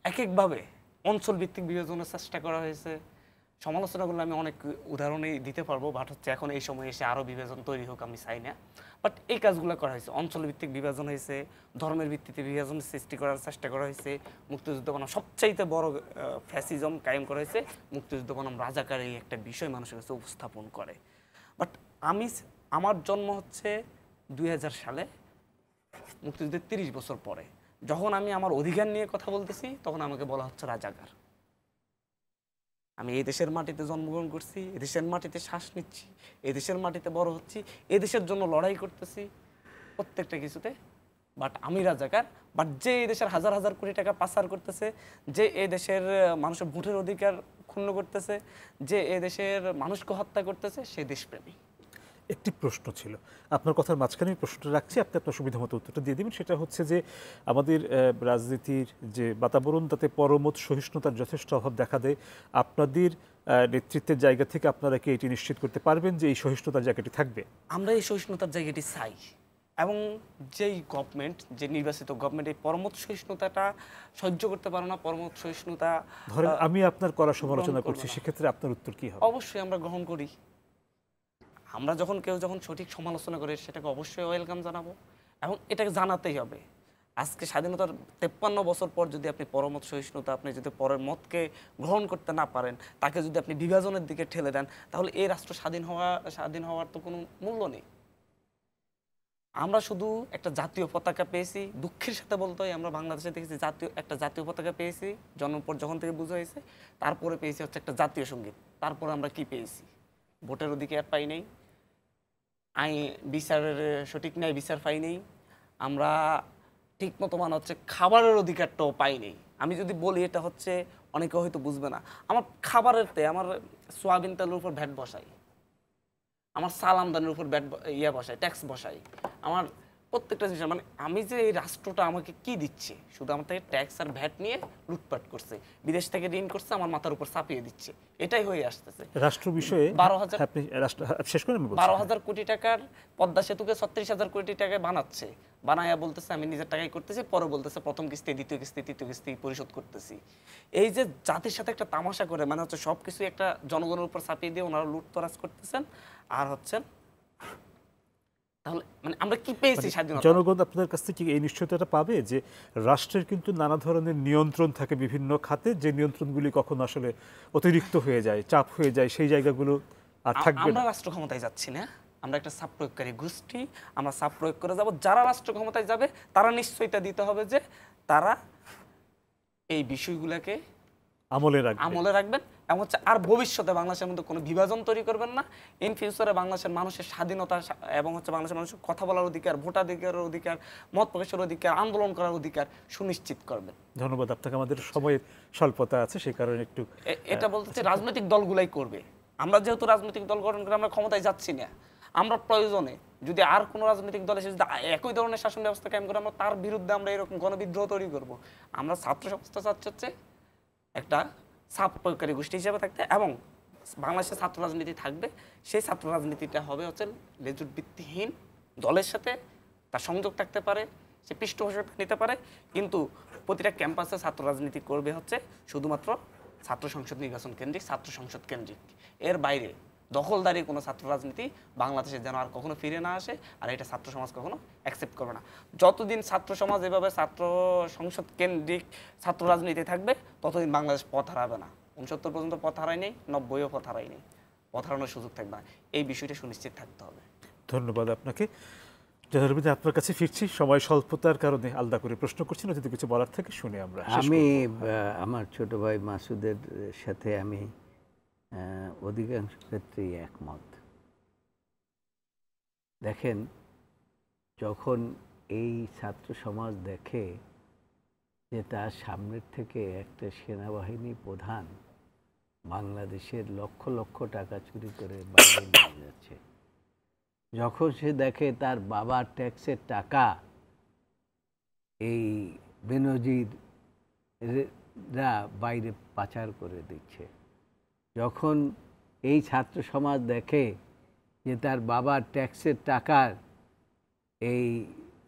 এক একভাবে অঞ্চল ভিত্তিক বিভাজনের চেষ্টা করা হয়েছে। সমালোচনা করলে আমি অনেক উদাহরণই দিতে পারবো, বাট হচ্ছে এখন এই সময় এসে আরও বিভাজন তৈরি হোক আমি চাই না। বাট এই কাজগুলো করা হয়েছে, অঞ্চল ভিত্তিক বিভাজন হয়েছে, ধর্মের ভিত্তিতে বিভাজন সৃষ্টি করার চেষ্টা করা হয়েছে। মুক্তিযুদ্ধ বনাম সবচাইতে বড় ফ্যাসিজম কায়েম করা হয়েছে মুক্তিযুদ্ধ বনাম রাজাকার, এই একটা বিষয় মানুষের কাছে উপস্থাপন করে। বাট আমার জন্ম হচ্ছে 2000 সালে, মুক্তিযুদ্ধের 30 বছর পরে। যখন আমি আমার অধিকার নিয়ে কথা বলতেছি তখন আমাকে বলা হচ্ছে রাজাকার। আমি এই দেশের মাটিতে জন্মগ্রহণ করছি, এই দেশের মাটিতে শ্বাস নিচ্ছি, এই দেশের মাটিতে বড় হচ্ছি, এই দেশের জন্য লড়াই করতেছি প্রত্যেকটা কিছুতে, বাট আমি রাজাকার। বাট যে এই দেশের হাজার হাজার কোটি টাকা পাচার করতেছে, যে এই দেশের মানুষের ভোটের অধিকার ক্ষুণ্ণ করতেছে, যে এই দেশের মানুষকে হত্যা করতেছে, সে দেশপ্রেমী। একটি প্রশ্ন ছিল আপনার কথার মাঝখানে, প্রশ্নটা রাখছি, আপনি আপনার সুবিধা মতো উত্তরটা দিয়ে দেবেন। সেটা হচ্ছে যে আমাদের রাজনীতির যে বাতাবরণ, তাতে পরমত সহিষ্ণুতার যথেষ্ট অভাব দেখা দেয়। আপনাদের নেতৃত্বের জায়গা থেকে আপনারা কি এটি নিশ্চিত করতে পারবেন যে এই সহিষ্ণুতার জায়গাটি থাকবে? আমরা এই সহিষ্ণুতার জায়গাটি চাই, এবং যেই গভর্নমেন্ট, যে নির্বাচিত গভর্নমেন্ট এই পরমত সহিষ্ণুতাটা সহ্য করতে পারে না, পরমত সহিষ্ণুতা ধরেন আমি আপনার করা সমালোচনা করছি, সেক্ষেত্রে আপনার উত্তর কি হবে? অবশ্যই আমরা গ্রহণ করি। আমরা কেউ যখন সঠিক সমালোচনা করে সেটাকে অবশ্যই ওয়েলকাম জানাবো, এবং এটাকে জানাতেই হবে। আজকে স্বাধীনতার 53 বছর পর যদি আপনি পরমত সহিষ্ণুতা, আপনি যদি পরের মতকে গ্রহণ করতে না পারেন, তাকে যদি আপনি বিভাজনের দিকে ঠেলে দেন, তাহলে এই রাষ্ট্র স্বাধীন হওয়ার তো কোনো মূল্য নেই। আমরা শুধু একটা জাতীয় পতাকা পেয়েছি, দুঃখের সাথে বলতে হয় আমরা বাংলাদেশে দেখেছি একটা জাতীয় পতাকা পেয়েছি জন্মের পর, যখন থেকে বোঝা হয়েছে। তারপরে পেয়েছি হচ্ছে একটা জাতীয় সঙ্গীত। তারপরে আমরা কি পেয়েছি? ভোটের অধিকার পাই নাই, বিচারের সঠিক ন্যায় বিচার পাই নেই, আমরা ঠিক মতো মানে হচ্ছে খাবারের অধিকারটাও পাই নেই। আমি যদি বলি এটা হচ্ছে অনেকে হয়তো বুঝবে না, আমার খাবারেরতে আমার সোয়াবিন তেলের উপর ভ্যাট বসাই, আমার চাল আমদানির উপর বসাই, ট্যাক্স বসাই, আমার প্রত্যেকটা জিনিস মানে আমি যে এই রাষ্ট্রটা আমাকে কি দিচ্ছে, শুধু আমার থেকে ট্যাক্স আর ভ্যাট নিয়ে লুটপাট করছে, বিদেশ থেকে ঋণ করছে, আমার মাথার উপর চাপিয়ে দিচ্ছে, এটাই হয়ে আসতেছে। রাষ্ট্র বিষয়ে 12,000 আপনি শেষ করেন। 12,000 কোটি টাকার পদ্মা সেতুকে 36,000 কোটি টাকায় বানাচ্ছে, বানায়া বলতেছে আমি নিজের টাকায় করতেছি, পরে বলতেছে প্রথম কিস্তি, দ্বিতীয় কিস্তি, তৃতীয় কিস্তি পরিশোধ করতেছি। এই যে জাতির সাথে একটা তামাশা করে, মানে হচ্ছে সবকিছু একটা জনগণের উপর চাপিয়ে দিয়ে ওনারা লুটতরাজ করতেছেন। আর হচ্ছেন তাহলে মানে আমরা কি পেয়েছি স্বাধীনতা? জনগণ আপনাদের কাছ থেকে এই নিশ্চয়তাটা পাবে যে রাষ্ট্রের কিন্তু নানা ধরনের নিয়ন্ত্রণ থাকে বিভিন্ন খাতে, যে নিয়ন্ত্রণগুলি কখনো আসলে অতিরিক্ত হয়ে যায়, চাপ হয়ে যায়, সেই জায়গাগুলো আর থাকবে না। আমরা রাষ্ট্র ক্ষমতায় যাচ্ছি না, আমরা একটা চাপ প্রয়োগকারী গোষ্ঠী, আমরা চাপ প্রয়োগ করে যাব। যারা রাষ্ট্র ক্ষমতায় যাবে তারা নিশ্চয়তা দিতে হবে যে তারা এই বিষয়গুলোকে আমলে রাখবেন এবং হচ্ছে আর ভবিষ্যতে বাংলাদেশের মধ্যে কোনো বিভাজন তৈরি করবেন না। ইন ফিউচারে বাংলাদেশের মানুষের স্বাধীনতা এবং হচ্ছে বাংলাদেশের মানুষের কথা বলার অধিকার, ভোটাধিকারের অধিকার, মত প্রকাশের অধিকার, আন্দোলন করার অধিকার সুনিশ্চিত করবেন। ধন্যবাদ আপনাকে। আমাদের সময়ের স্বল্পতা আছে, সেই কারণে একটু এটা বলতে রাজনৈতিক দলগুলাই করবে। আমরা যেহেতু রাজনৈতিক দল গঠন করে আমরা ক্ষমতায় যাচ্ছি না, আমরা প্রয়োজনে যদি আর কোনো রাজনৈতিক দল এসে যদি একই ধরনের শাসন ব্যবস্থা কায়েম করে, আমরা তার বিরুদ্ধে আমরা এরকম গণবিদ্রোহ তৈরি করব। আমরা ছাত্র সংস্থা চাচ্ছে হচ্ছে একটা চাপ প্রয়োগকারী গোষ্ঠী হিসেবে থাকতে, এবং বাংলাদেশের ছাত্র রাজনীতি থাকবে, সেই ছাত্র রাজনীতিটা হবে হচ্ছে লেজুর ভিত্তিহীন, দলের সাথে তার সংযোগ থাকতে পারে, সে পৃষ্ঠপোষকতা নিতে পারে, কিন্তু প্রতিটা ক্যাম্পাসে ছাত্র রাজনীতি করবে হচ্ছে শুধুমাত্র ছাত্র সংসদ নির্বাচন কেন্দ্রিক, ছাত্র সংসদ কেন্দ্রিক। এর বাইরে দখলদারি কোনো ছাত্র রাজনীতি বাংলাদেশে যেন আর কখনো ফিরে না আসে, আর এটা ছাত্র সমাজ কখনো অ্যাকসেপ্ট করবে না। যতদিন ছাত্র সমাজ এভাবে ছাত্র সংসদ কেন্দ্রিক ছাত্র রাজনীতি থাকবে, ততদিন বাংলাদেশ পথ হারাবে না। 69 পর্যন্ত পথ হারাই নেই, 90ও পথ হারাই নেই, পথ হারানোর সুযোগ থাকবে না। এই বিষয়টা সুনিশ্চিত থাকতে হবে। ধন্যবাদ আপনাকে। জনারবিন্দু, আপনার কাছে ফিরছি। সময় স্বল্পতার কারণে আলাদা করে প্রশ্ন করছি না, যদি কিছু বলার থেকে শুনে আমরা। আমি আমার ছোট ভাই মাসুদের সাথে আমি অধিকাংশ ক্ষেত্রেই একমত। দেখেন, যখন এই ছাত্র সমাজ দেখে যে তার সামনের থেকে একটা সেনাবাহিনী প্রধান বাংলাদেশের লক্ষ লক্ষ টাকা চুরি করে বাইরে নিয়ে যাচ্ছে, যখন সে দেখে তার বাবার ট্যাক্সের টাকা এই বেনজিররা বাইরে পাচার করে দিচ্ছে, যখন এই ছাত্র সমাজ দেখে যে তার বাবার ট্যাক্সের টাকার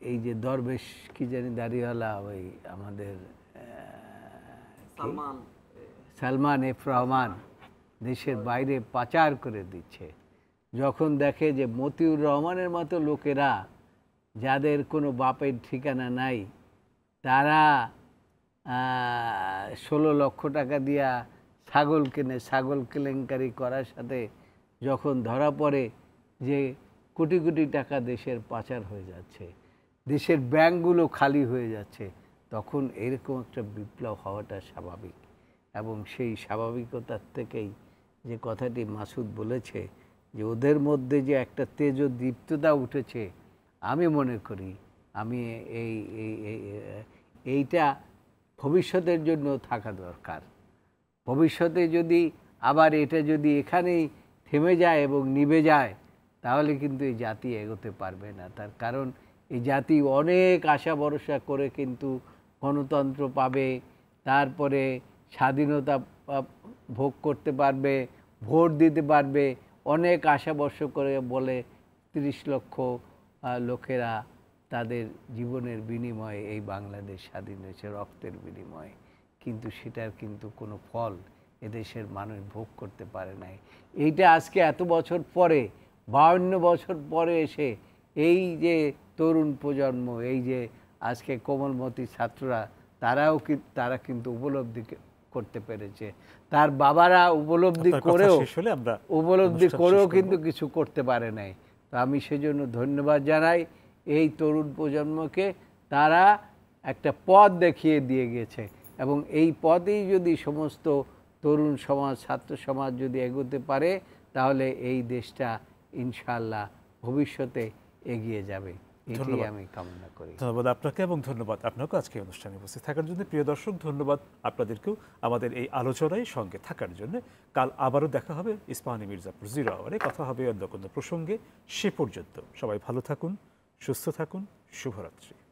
এই যে দরবেশ কি জানি দাড়িওয়ালা, ওই আমাদের সালমান এফ রহমান দেশের বাইরে পাচার করে দিচ্ছে, যখন দেখে যে মতিউর রহমানের মতো লোকেরা যাদের কোনো বাপের ঠিকানা নাই, তারা 16 লক্ষ টাকা দিয়া ছাগল কেনে, ছাগল কেলেঙ্কারি করার সাথে যখন ধরা পড়ে যে কোটি কোটি টাকা দেশের পাচার হয়ে যাচ্ছে, দেশের ব্যাংকগুলো খালি হয়ে যাচ্ছে, তখন এরকম একটা বিপ্লব হওয়াটা স্বাভাবিক। এবং সেই স্বাভাবিকতার থেকেই যে কথাটি মাসুদ বলেছে যে ওদের মধ্যে যে একটা তেজদীপ্ততা উঠেছে, আমি মনে করি এইটা ভবিষ্যতের জন্য থাকা দরকার। ভবিষ্যতে যদি আবার এটা যদি এখানেই থেমে যায় এবং নিভে যায়, তাহলে কিন্তু এই জাতি এগোতে পারবে না। তার কারণ এই জাতি অনেক আশা ভরসা করে কিন্তু গণতন্ত্র পাবে, তারপরে স্বাধীনতা ভোগ করতে পারবে, ভোট দিতে পারবে, অনেক আশা ভরসা করে বলে 30 লক্ষ লোকেরা তাদের জীবনের বিনিময়ে এই বাংলাদেশ স্বাধীন হয়েছে, রক্তের বিনিময়ে, কিন্তু সেটার কিন্তু কোনো ফল এদেশের মানুষ ভোগ করতে পারে নাই। এইটা আজকে এত বছর পরে, 52 বছর পরে এসে এই যে তরুণ প্রজন্ম, এই যে আজকে কোমলমতি ছাত্ররা, তারা কিন্তু উপলব্ধি করতে পেরেছে। তার বাবারা উপলব্ধি করেও কিন্তু কিছু করতে পারে নাই। তো আমি সেজন্য ধন্যবাদ জানাই এই তরুণ প্রজন্মকে। তারা একটা পথ দেখিয়ে দিয়ে গেছে, এবং এই পথেই যদি সমস্ত তরুণ সমাজ, ছাত্র সমাজ যদি এগোতে পারে, তাহলে এই দেশটা ইনশাআল্লাহ ভবিষ্যতে এগিয়ে যাবে। এটাই আমি কামনা করি। ধন্যবাদ আপনাকে, এবং ধন্যবাদ আপনাকে আজকে অনুষ্ঠানে উপস্থিত থাকার জন্য। প্রিয় দর্শক, ধন্যবাদ আপনাদেরকেও আমাদের এই আলোচনায় সঙ্গে থাকার জন্য। কাল আবারও দেখা হবে ইস্পাহানি মির্জাপুর 0 আওয়ারে। কথা হবে অন্য কোনো প্রসঙ্গে। সে পর্যন্ত সবাই ভালো থাকুন, সুস্থ থাকুন। শুভরাত্রি।